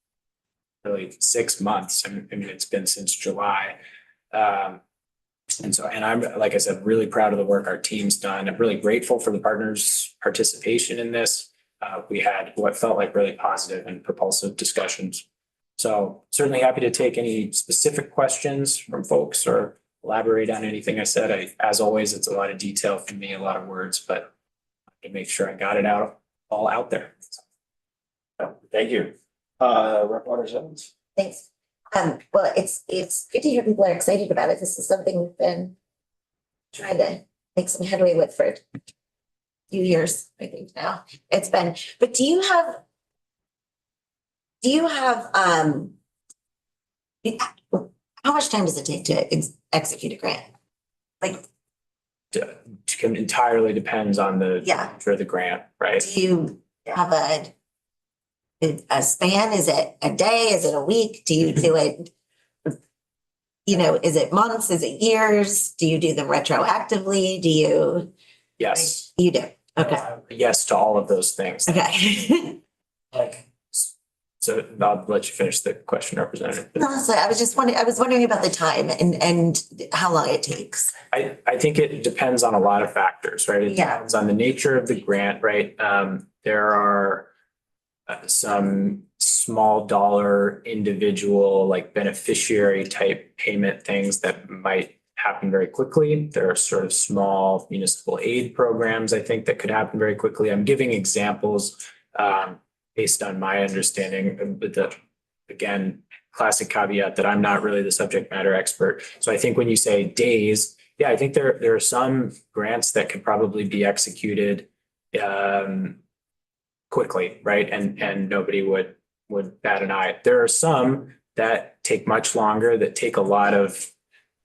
really 6 months. I mean, it's been since July. And so, and I'm, like I said, really proud of the work our team's done. I'm really grateful for the partners' participation in this. We had what felt like really positive and propulsive discussions. So certainly happy to take any specific questions from folks or elaborate on anything I said. As always, it's a lot of detail from me, a lot of words, but to make sure I got it all out there. Thank you. Rep. Waters Evans. Thanks. Well, it's good to hear people are excited about it. This is something we've been trying to make some headway with for a few years, I think now. It's been, but do you have how much time does it take to execute a grant? Like, Entirely depends on the yeah, for the grant, right? do you have a span? Is it a day? Is it a week? Do you do it? You know, is it months? Is it years? Do you do them retroactively? Do you? Yes. You do. Okay. Yes to all of those things. Okay. So I'll let you finish the question, Representative. No, so I was wondering about the time and how long it takes. I think it depends on a lot of factors, right? It Yeah. depends on the nature of the grant, right? There are some small dollar individual, like beneficiary type payment things that might happen very quickly. There are sort of small municipal aid programs, I think, that could happen very quickly. I'm giving examples based on my understanding, but again, classic caveat that I'm not really the subject matter expert. So I think when you say days, yeah, I think there are some grants that could probably be executed quickly, right? And nobody would bat an eye. There are some that take much longer, that take a lot of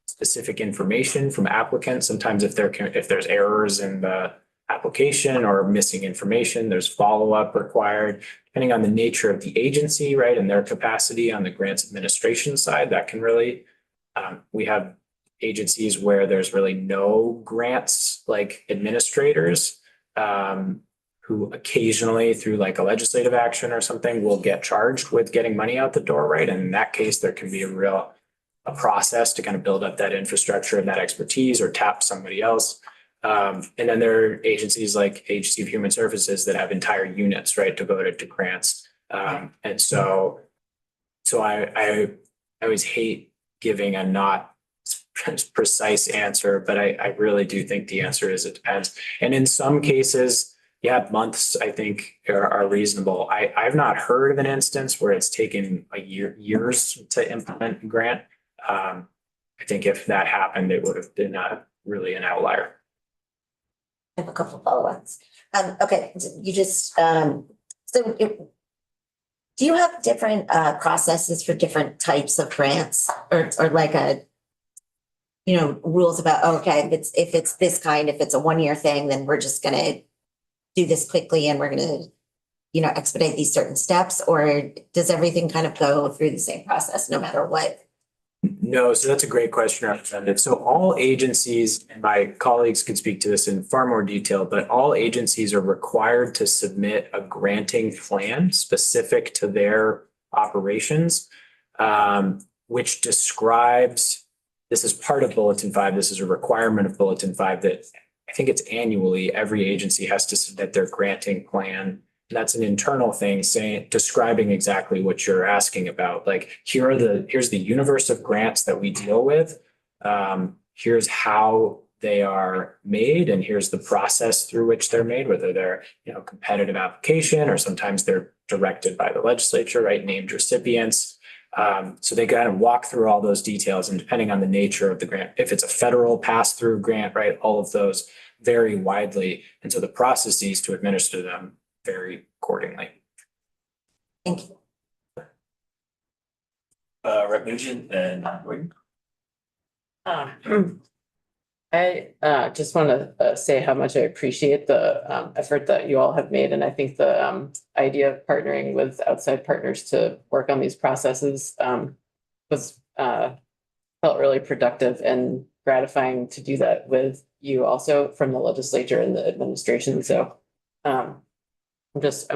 specific information from applicants. Sometimes if there's errors in the application or missing information, there's follow-up required, depending on the nature of the agency, right? And their capacity on the grants administration side, that can really, we have agencies where there's really no grants, like administrators, who occasionally through like a legislative action or something will get charged with getting money out the door, right? And in that case, there can be a process to kind of build up that infrastructure and that expertise or tap somebody else. And then there are agencies like Agency of Human Services that have entire units, right, devoted to grants. And so I always hate giving a not precise answer, but I really do think the answer is it depends. And in some cases, yeah, months I think are reasonable. I've not heard of an instance where it's taken years to implement a grant. I think if that happened, it would have been really an outlier. I have a couple follow-ups. Okay, you just, do you have different processes for different types of grants or like rules about, okay, if it's this kind, if it's a 1 year thing, then we're just gonna do this quickly and we're gonna, expedite these certain steps, or does everything kind of go through the same process no matter what? No, so that's a great question, Representative. So all agencies, and my colleagues could speak to this in far more detail, but all agencies are required to submit a granting plan specific to their operations, which describes, this is part of Bulletin 5, this is a requirement of Bulletin 5 that I think it's annually, every agency has to submit their granting plan. That's an internal thing describing exactly what you're asking about. Like, here's the universe of grants that we deal with. Here's how they are made, and here's the process through which they're made, whether they're, competitive application, or sometimes they're directed by the legislature, right? Named recipients. So they kind of walk through all those details, and depending on the nature of the grant, if it's a federal pass-through grant, right? All of those vary widely. And so the processes to administer them vary accordingly. Thank you. Rep. Nugent and Wing. I just want to say how much I appreciate the effort that you all have made. And I think the idea of partnering with outside partners to work on these processes was felt really productive and gratifying to do that with you also from the legislature and the administration. So I'm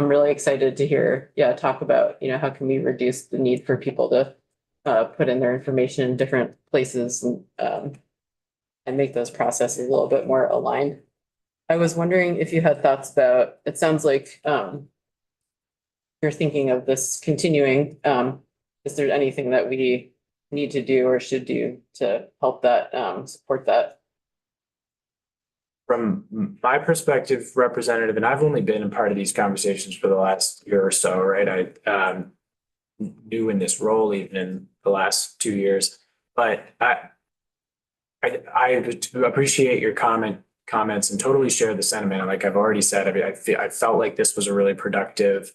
really excited to hear, talk about, how can we reduce the need for people to put in their information in different places and and make those processes a little bit more aligned. I was wondering if you had thoughts about, it sounds like you're thinking of this continuing. Is there anything that we need to do or should do to help that, support that? From my perspective, Representative, and I've only been a part of these conversations for the last year or so, right? I new in this role even in the last 2 years, but I appreciate your comments and totally share the sentiment. Like I've already said, I mean, I felt like this was a really productive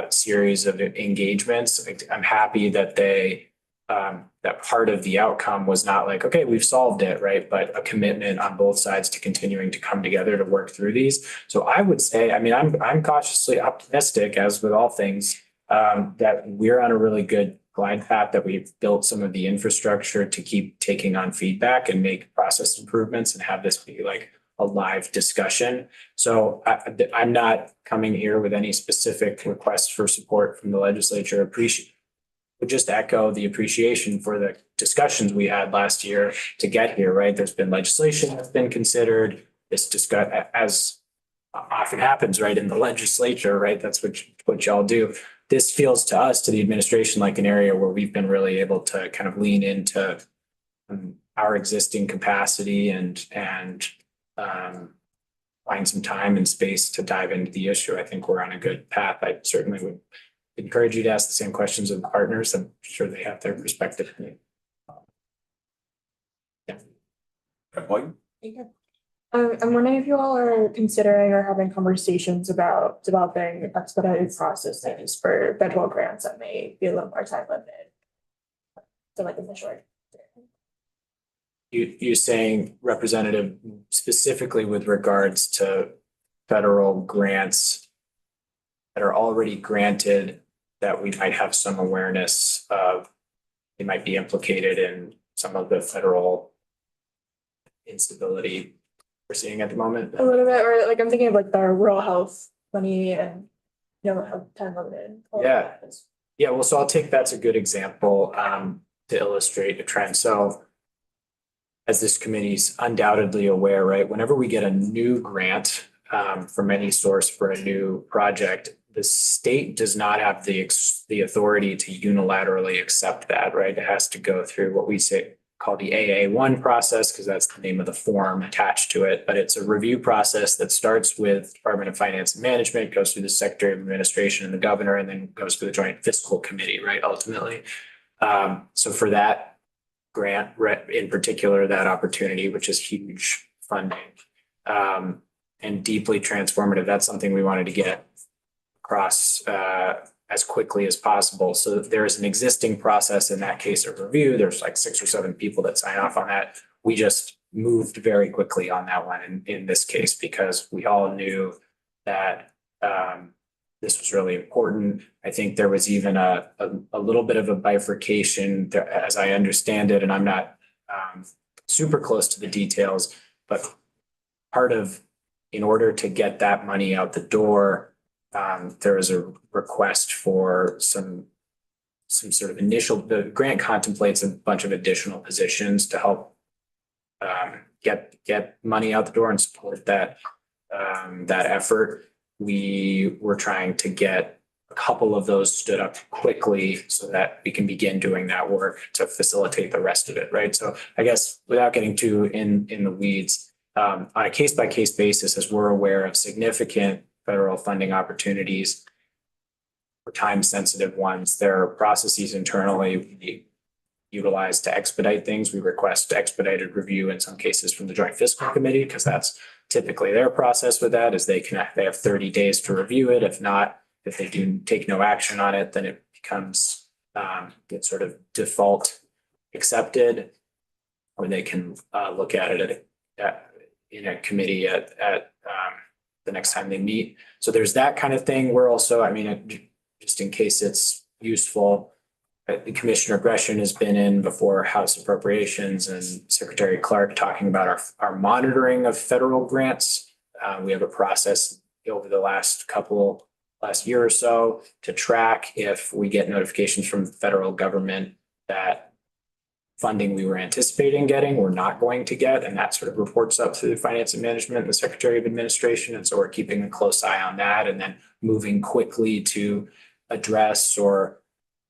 series of engagements. I'm happy that that part of the outcome was not like, okay, we've solved it, right? But a commitment on both sides to continuing to come together to work through these. So I would say, I mean, I'm cautiously optimistic, as with all things, that we're on a really good glide path, that we've built some of the infrastructure to keep taking on feedback and make process improvements and have this be like a live discussion. So I'm not coming here with any specific requests for support from the legislature. Would just echo the appreciation for the discussions we had last year to get here, right? There's been legislation that's been considered. This as often happens, right, in the legislature, right? That's what y'all do. This feels to us, to the administration, like an area where we've been really able to kind of lean into our existing capacity and find some time and space to dive into the issue. I think we're on a good path. I certainly would encourage you to ask the same questions of the partners. I'm sure they have their perspective. I'm wondering if you all are considering or having conversations about developing expedited processes for federal grants that may be a little more time limited. So like in the short. You're saying, Representative, specifically with regards to federal grants that are already granted, that we might have some awareness of, they might be implicated in some of the federal instability we're seeing at the moment? A little bit, or like I'm thinking of like the rural health money and, you know, have time limited. Yeah. Yeah, well, so I'll take that's a good example to illustrate a trend. So as this committee's undoubtedly aware, right, whenever we get a new grant from any source for a new project, the state does not have the authority to unilaterally accept that, right? It has to go through what we say called the AA1 process, because that's the name of the form attached to it. But it's a review process that starts with Department of Finance and Management, goes through the Secretary of Administration and the governor, and then goes to the Joint Fiscal Committee, right, ultimately. So for that grant, in particular, that opportunity, which is huge funding and deeply transformative, that's something we wanted to get across as quickly as possible. So there is an existing process in that case of review. There's like 6 or 7 people that sign off on that. We just moved very quickly on that one in this case, because we all knew that this was really important. I think there was even a little bit of a bifurcation there, as I understand it, and I'm not super close to the details, but part of, in order to get that money out the door, there was a request for some sort of initial, the grant contemplates a bunch of additional positions to help get money out the door and support that effort. We were trying to get a couple of those stood up quickly so that we can begin doing that work to facilitate the rest of it, right? So I guess without getting too in the weeds, on a case-by-case basis, as we're aware of significant federal funding opportunities for time-sensitive ones, there are processes internally we utilize to expedite things. We request expedited review in some cases from the Joint Fiscal Committee, because that's typically their process with that, is they have 30 days to review it. If not, if they do take no action on it, then it becomes it's sort of default accepted, or they can look at it in a committee at the next time they meet. So there's that kind of thing. We're also, I mean, just in case it's useful, Commissioner Gresham has been in before House Appropriations and Secretary Clark talking about our monitoring of federal grants. We have a process over the last year or so to track if we get notifications from the federal government that funding we were anticipating getting, we're not going to get, and that sort of reports up through finance and management and the Secretary of Administration. And so we're keeping a close eye on that and then moving quickly to address or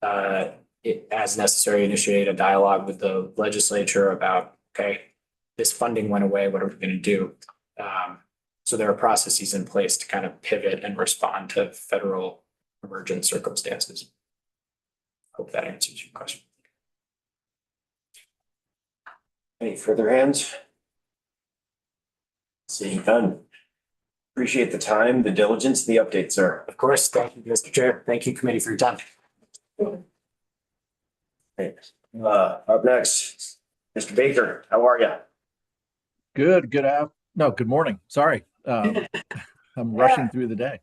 as necessary, initiate a dialogue with the legislature about, okay, this funding went away, what are we going to do? So there are processes in place to kind of pivot and respond to federal emergent circumstances. Hope that answers your question. Any further hands? Seeing none. Appreciate the time, the diligence, the update, sir. Of course, thank you, Mr. Chair. Thank you, committee, for your time. Up next, Mr. Baker, how are you? Good morning. Sorry. I'm rushing through the day.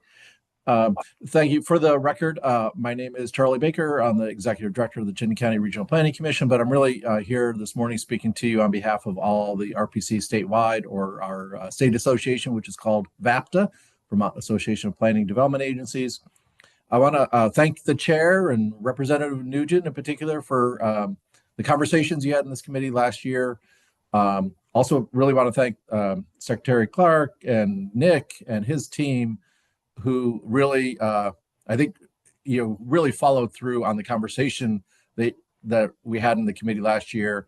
Thank you. For the record, my name is Charlie Baker. I'm the Executive Director of the Chittenden County Regional Planning Commission, but I'm really here this morning speaking to you on behalf of all the RPC statewide, or our state association, which is called VAPTA, Vermont Association of Planning Development Agencies. I want to thank the chair and Representative Nugent in particular for the conversations you had in this committee last year. Also really want to thank Secretary Clark and Nick and his team, who really, I think, really followed through on the conversation that we had in the committee last year,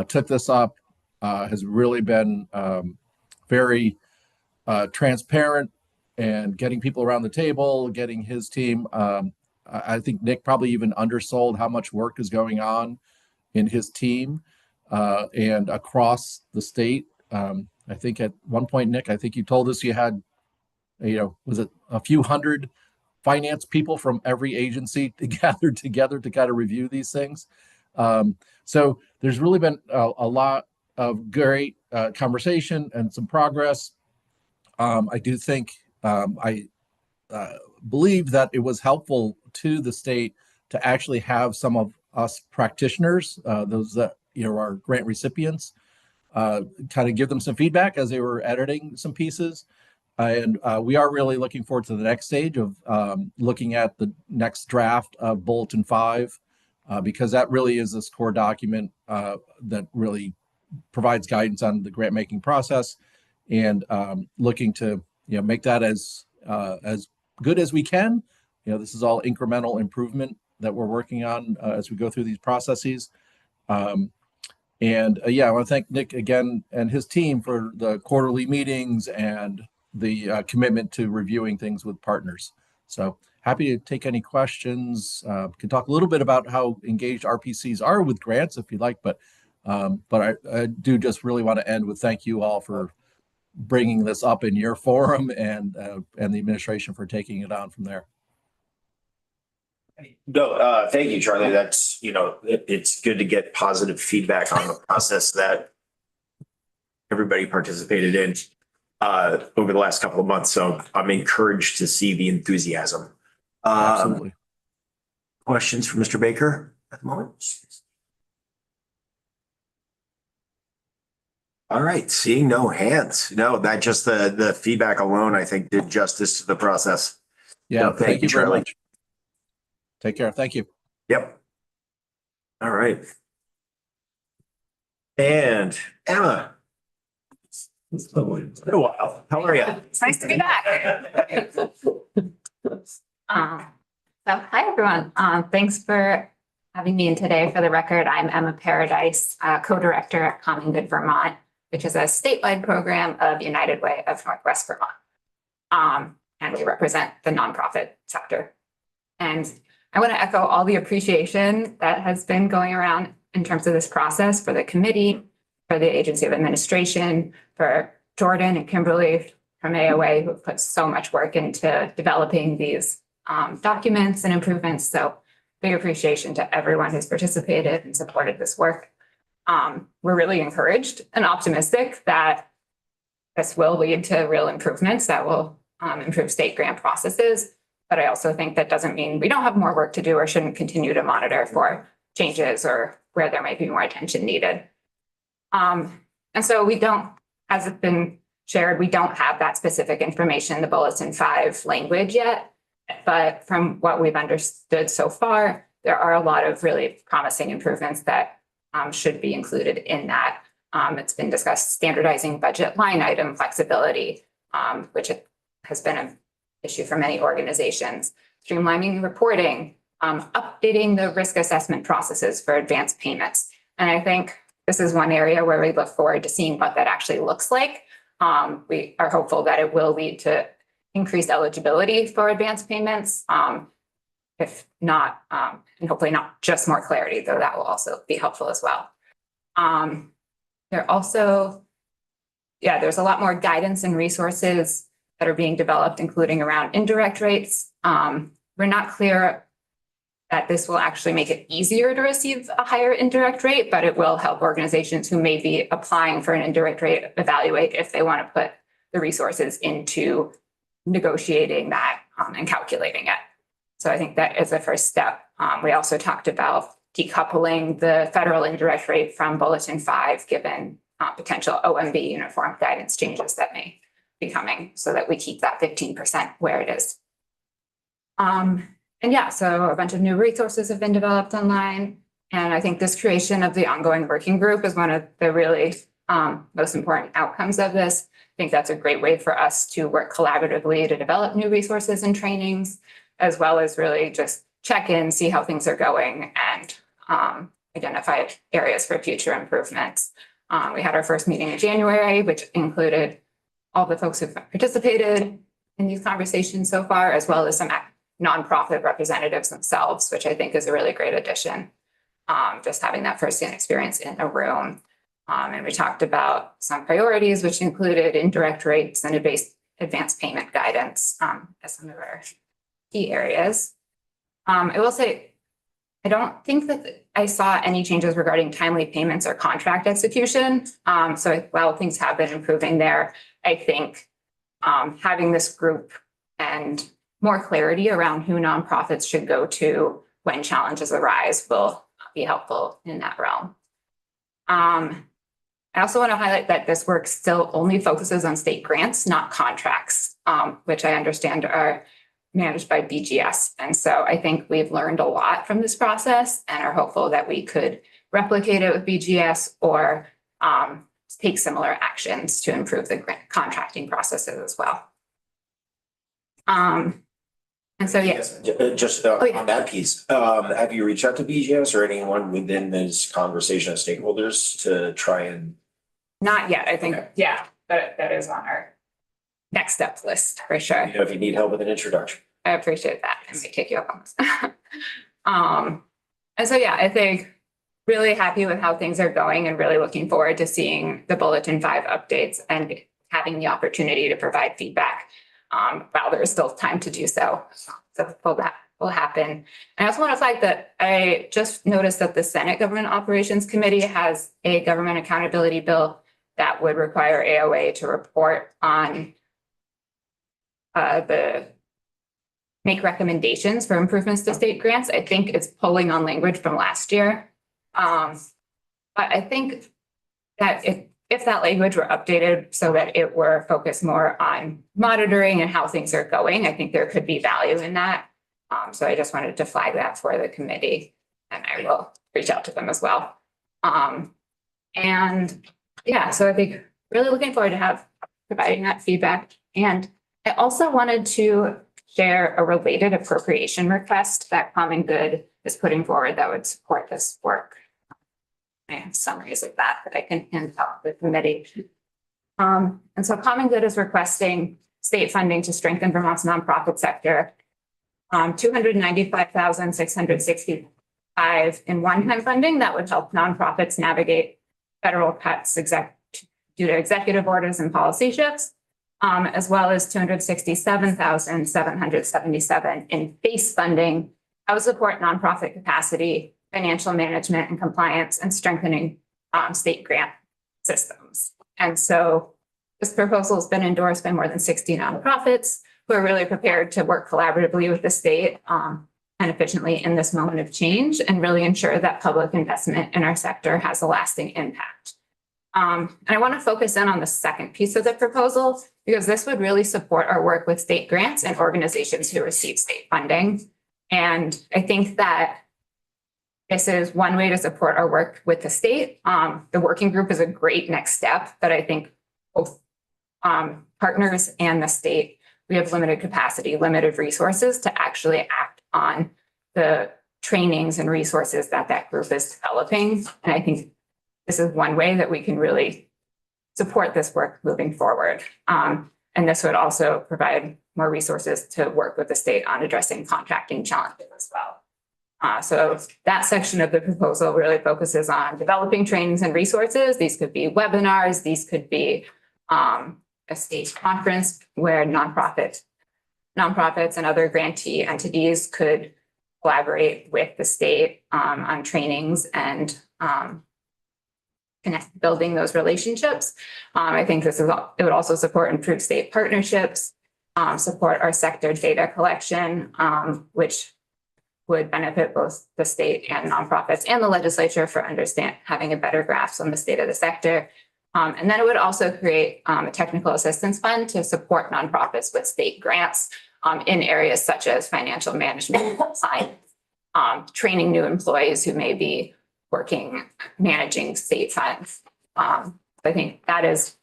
took this up, has really been very transparent and getting people around the table, getting his team. I think Nick probably even undersold how much work is going on in his team and across the state. I think at one point, Nick, I think you told us you had, was it a few hundred finance people from every agency gathered together to kind of review these things. So there's really been a lot of great conversation and some progress. I do think I believe that it was helpful to the state to actually have some of us practitioners, those that are grant recipients, kind of give them some feedback as they were editing some pieces. And we are really looking forward to the next stage of looking at the next draft of Bulletin 5, because that really is this core document that really provides guidance on the grant making process, and looking to make that as good as we can. This is all incremental improvement that we're working on as we go through these processes. I want to thank Nick again and his team for the quarterly meetings and the commitment to reviewing things with partners. So happy to take any questions. Can talk a little bit about how engaged RPCs are with grants if you'd like, but I do just really want to end with thank you all for bringing this up in your forum, and the administration for taking it on from there. No, thank you, Charlie. That's, it's good to get positive feedback on the process that everybody participated in over the last couple of months. So I'm encouraged to see the enthusiasm. Absolutely. Questions for Mr. Baker at the moment? All right, seeing no hands. No, that just the feedback alone, I think, did justice to the process. Yeah, So thank you, very Charlie. much. Take care. Thank you. Yep. All right. And Emma. It's been a while. How are you? It's nice to be back. Hi, everyone. Thanks for having me in today. For the record, I'm Emma Paradise, co-director at Common Good Vermont, which is a statewide program of United Way of Northwest Vermont. And we represent the nonprofit sector. And I want to echo all the appreciation that has been going around in terms of this process for the committee, for the Agency of Administration, for Jordan and Kimberly from AOA, who have put so much work into developing these documents and improvements. So big appreciation to everyone who's participated and supported this work. We're really encouraged and optimistic that this will lead to real improvements that will improve state grant processes. But I also think that doesn't mean we don't have more work to do or shouldn't continue to monitor for changes or where there might be more attention needed. And so we don't, as it's been shared, we don't have that specific information in the Bulletin 5 language yet. But from what we've understood so far, there are a lot of really promising improvements that should be included in that. It's been discussed standardizing budget line item flexibility, which has been an issue for many organizations, streamlining reporting, updating the risk assessment processes for advanced payments. And I think this is one area where we look forward to seeing what that actually looks like. We are hopeful that it will lead to increased eligibility for advanced payments. If not, and hopefully not just more clarity, though that will also be helpful as well. There's a lot more guidance and resources that are being developed, including around indirect rates. We're not clear that this will actually make it easier to receive a higher indirect rate, but it will help organizations who may be applying for an indirect rate evaluate if they want to put the resources into negotiating that and calculating it. So I think that is a first step. We also talked about decoupling the federal indirect rate from Bulletin 5, given potential OMB uniform guidance changes that may be coming, so that we keep that 15% where it is. So a bunch of new resources have been developed online. And I think this creation of the ongoing working group is one of the really most important outcomes of this. I think that's a great way for us to work collaboratively to develop new resources and trainings, as well as really just check in, see how things are going, and identify areas for future improvements. We had our first meeting in January, which included all the folks who've participated in these conversations so far, as well as some nonprofit representatives themselves, which I think is a really great addition. Just having that firsthand experience in a room. And we talked about some priorities, which included indirect rates and advanced payment guidance as some of our key areas. I will say, I don't think that I saw any changes regarding timely payments or contract execution. So while things have been improving there, I think having this group and more clarity around who nonprofits should go to when challenges arise will be helpful in that realm. I also want to highlight that this work still only focuses on state grants, not contracts, which I understand are managed by BGS. And so I think we've learned a lot from this process and are hopeful that we could replicate it with BGS or take similar actions to improve the grant contracting processes as well. And so, yes. Just yeah. on that piece, have you reached out to BGS or anyone within this conversation of stakeholders to try and? Not yet, I think, Okay. yeah, but that is on our next steps list for sure. You know, if you need help with an introduction. I appreciate that. I may take you up on this. And so, yeah, I think really happy with how things are going and really looking forward to seeing the Bulletin 5 updates and having the opportunity to provide feedback while there is still time to do so. So that will happen. And I also want to flag that I just noticed that the Senate Government Operations Committee has a government accountability bill that would require AOA to report on make recommendations for improvements to state grants. I think it's pulling on language from last year. But I think that if that language were updated so that it were focused more on monitoring and how things are going, I think there could be value in that. So I just wanted to flag that for the committee, and I will reach out to them as well. And yeah, so I think really looking forward to providing that feedback. And I also wanted to share a related appropriation request that Common Good is putting forward that would support this work. I have summaries of that I can hand out to the committee. And so Common Good is requesting state funding to strengthen Vermont's nonprofit sector. $295,665 in one-time funding that would help nonprofits navigate federal cuts due to executive orders and policy shifts, as well as $267,777 in base funding that would support nonprofit capacity, financial management and compliance, and strengthening state grant systems. And so this proposal has been endorsed by more than 60 nonprofits who are really prepared to work collaboratively with the state and efficiently in this moment of change and really ensure that public investment in our sector has a lasting impact. And I want to focus in on the second piece of the proposal because this would really support our work with state grants and organizations who receive state funding. And I think that this is one way to support our work with the state. The working group is a great next step, but I think both partners and the state, we have limited capacity, limited resources to actually act on the trainings and resources that that group is developing. And I think this is one way that we can really support this work moving forward. And this would also provide more resources to work with the state on addressing contracting challenges as well. So that section of the proposal really focuses on developing trainings and resources. These could be webinars, these could be a state conference where nonprofits and other grantee entities could collaborate with the state on trainings and building those relationships. I think it would also support improved state partnerships, support our sector data collection, which would benefit both the state and nonprofits and the legislature for having a better grasp on the state of the sector. And then it would also create a technical assistance fund to support nonprofits with state grants in areas such as financial management, science, training new employees who may be managing state funds. I think that is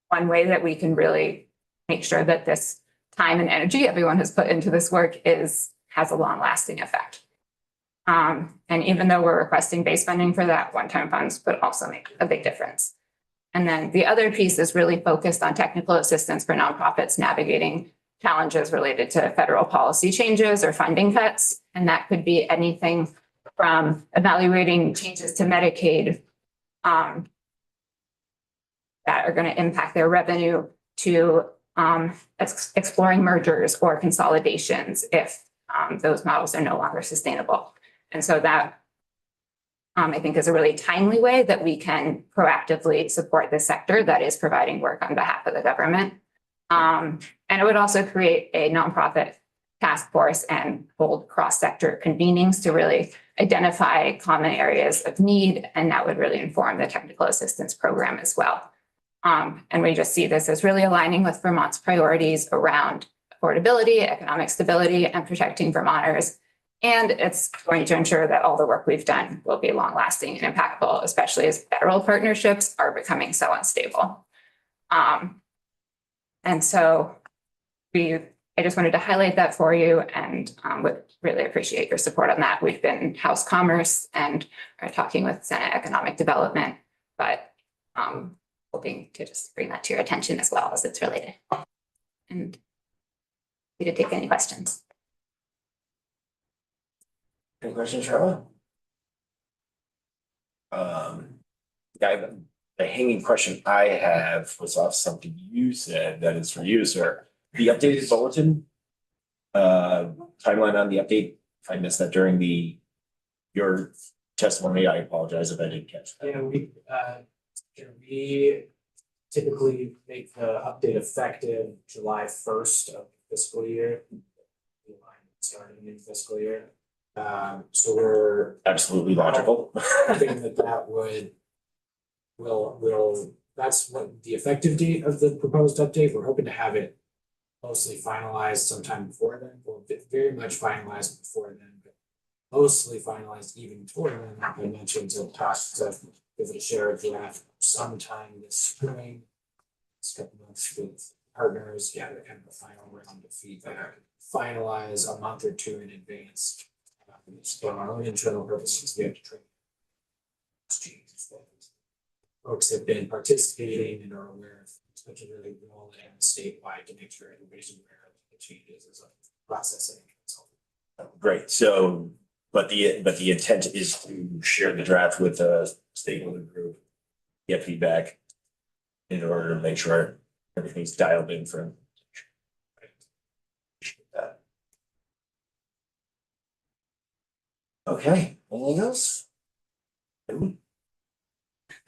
one way that we can really make sure that this time and energy everyone has put into this work has a long-lasting effect. And even though we're requesting base funding for that, one-time funds would also make a big difference. And then the other piece is really focused on technical assistance for nonprofits navigating challenges related to federal policy changes or funding cuts. And that could be anything from evaluating changes to Medicaid that are going to impact their revenue to exploring mergers or consolidations if those models are no longer sustainable. And so that I think is a really timely way that we can proactively support this sector that is providing work on behalf of the government. And it would also create a nonprofit task force and hold cross-sector convenings to really identify common areas of need, and that would really inform the technical assistance program as well. And we just see this as really aligning with Vermont's priorities around affordability, economic stability, and protecting Vermonters. And it's going to ensure that all the work we've done will be long-lasting and impactful, especially as federal partnerships are becoming so unstable. And so I just wanted to highlight that for you and would really appreciate your support on that. We've been in House Commerce and are talking with Senate Economic Development, but hoping to just bring that to your attention as well as it's related. And we could take any questions. Any questions, Charlotte? The hanging question I have was off something you said that is for you, sir. The updated bulletin, timeline on the update. If I missed that during your testimony, I apologize if I didn't catch that. Yeah, we typically make the update effective July 1st of the fiscal year. Starting a new fiscal year. So we're Absolutely logical. hoping that that's what the effective date of the proposed update. We're hoping to have it mostly finalized sometime before then, or very much finalized before then, but mostly finalized even before then. Like I mentioned, to give it a share a draft sometime this spring. It's a couple months with partners, kind of a final round of feedback, finalize a month or two in advance. For our own internal purposes, we have to train. Folks have been participating and are aware of such a really roll and statewide to make sure everybody's aware of the changes as a processing. Great. So, but the intent is to share the draft with a stakeholder group, get feedback in order to make sure everything's dialed in for. Okay, anything else?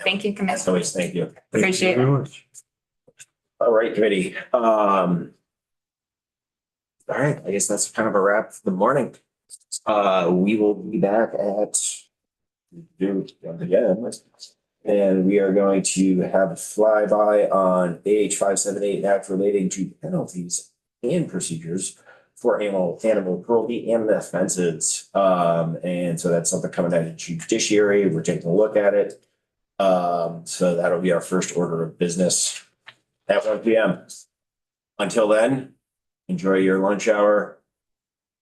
Thank you, As Commissioner. always, thank you. Appreciate it. All right, committee. All right, I guess that's kind of a wrap for the morning. We will be back at and we are going to have a flyby on AH 578 Act relating to penalties and procedures for animal cruelty and the offenses. And so that's something coming out of judiciary. We're taking a look at it. So that'll be our first order of business at 1 p.m. Until then, enjoy your lunch hour.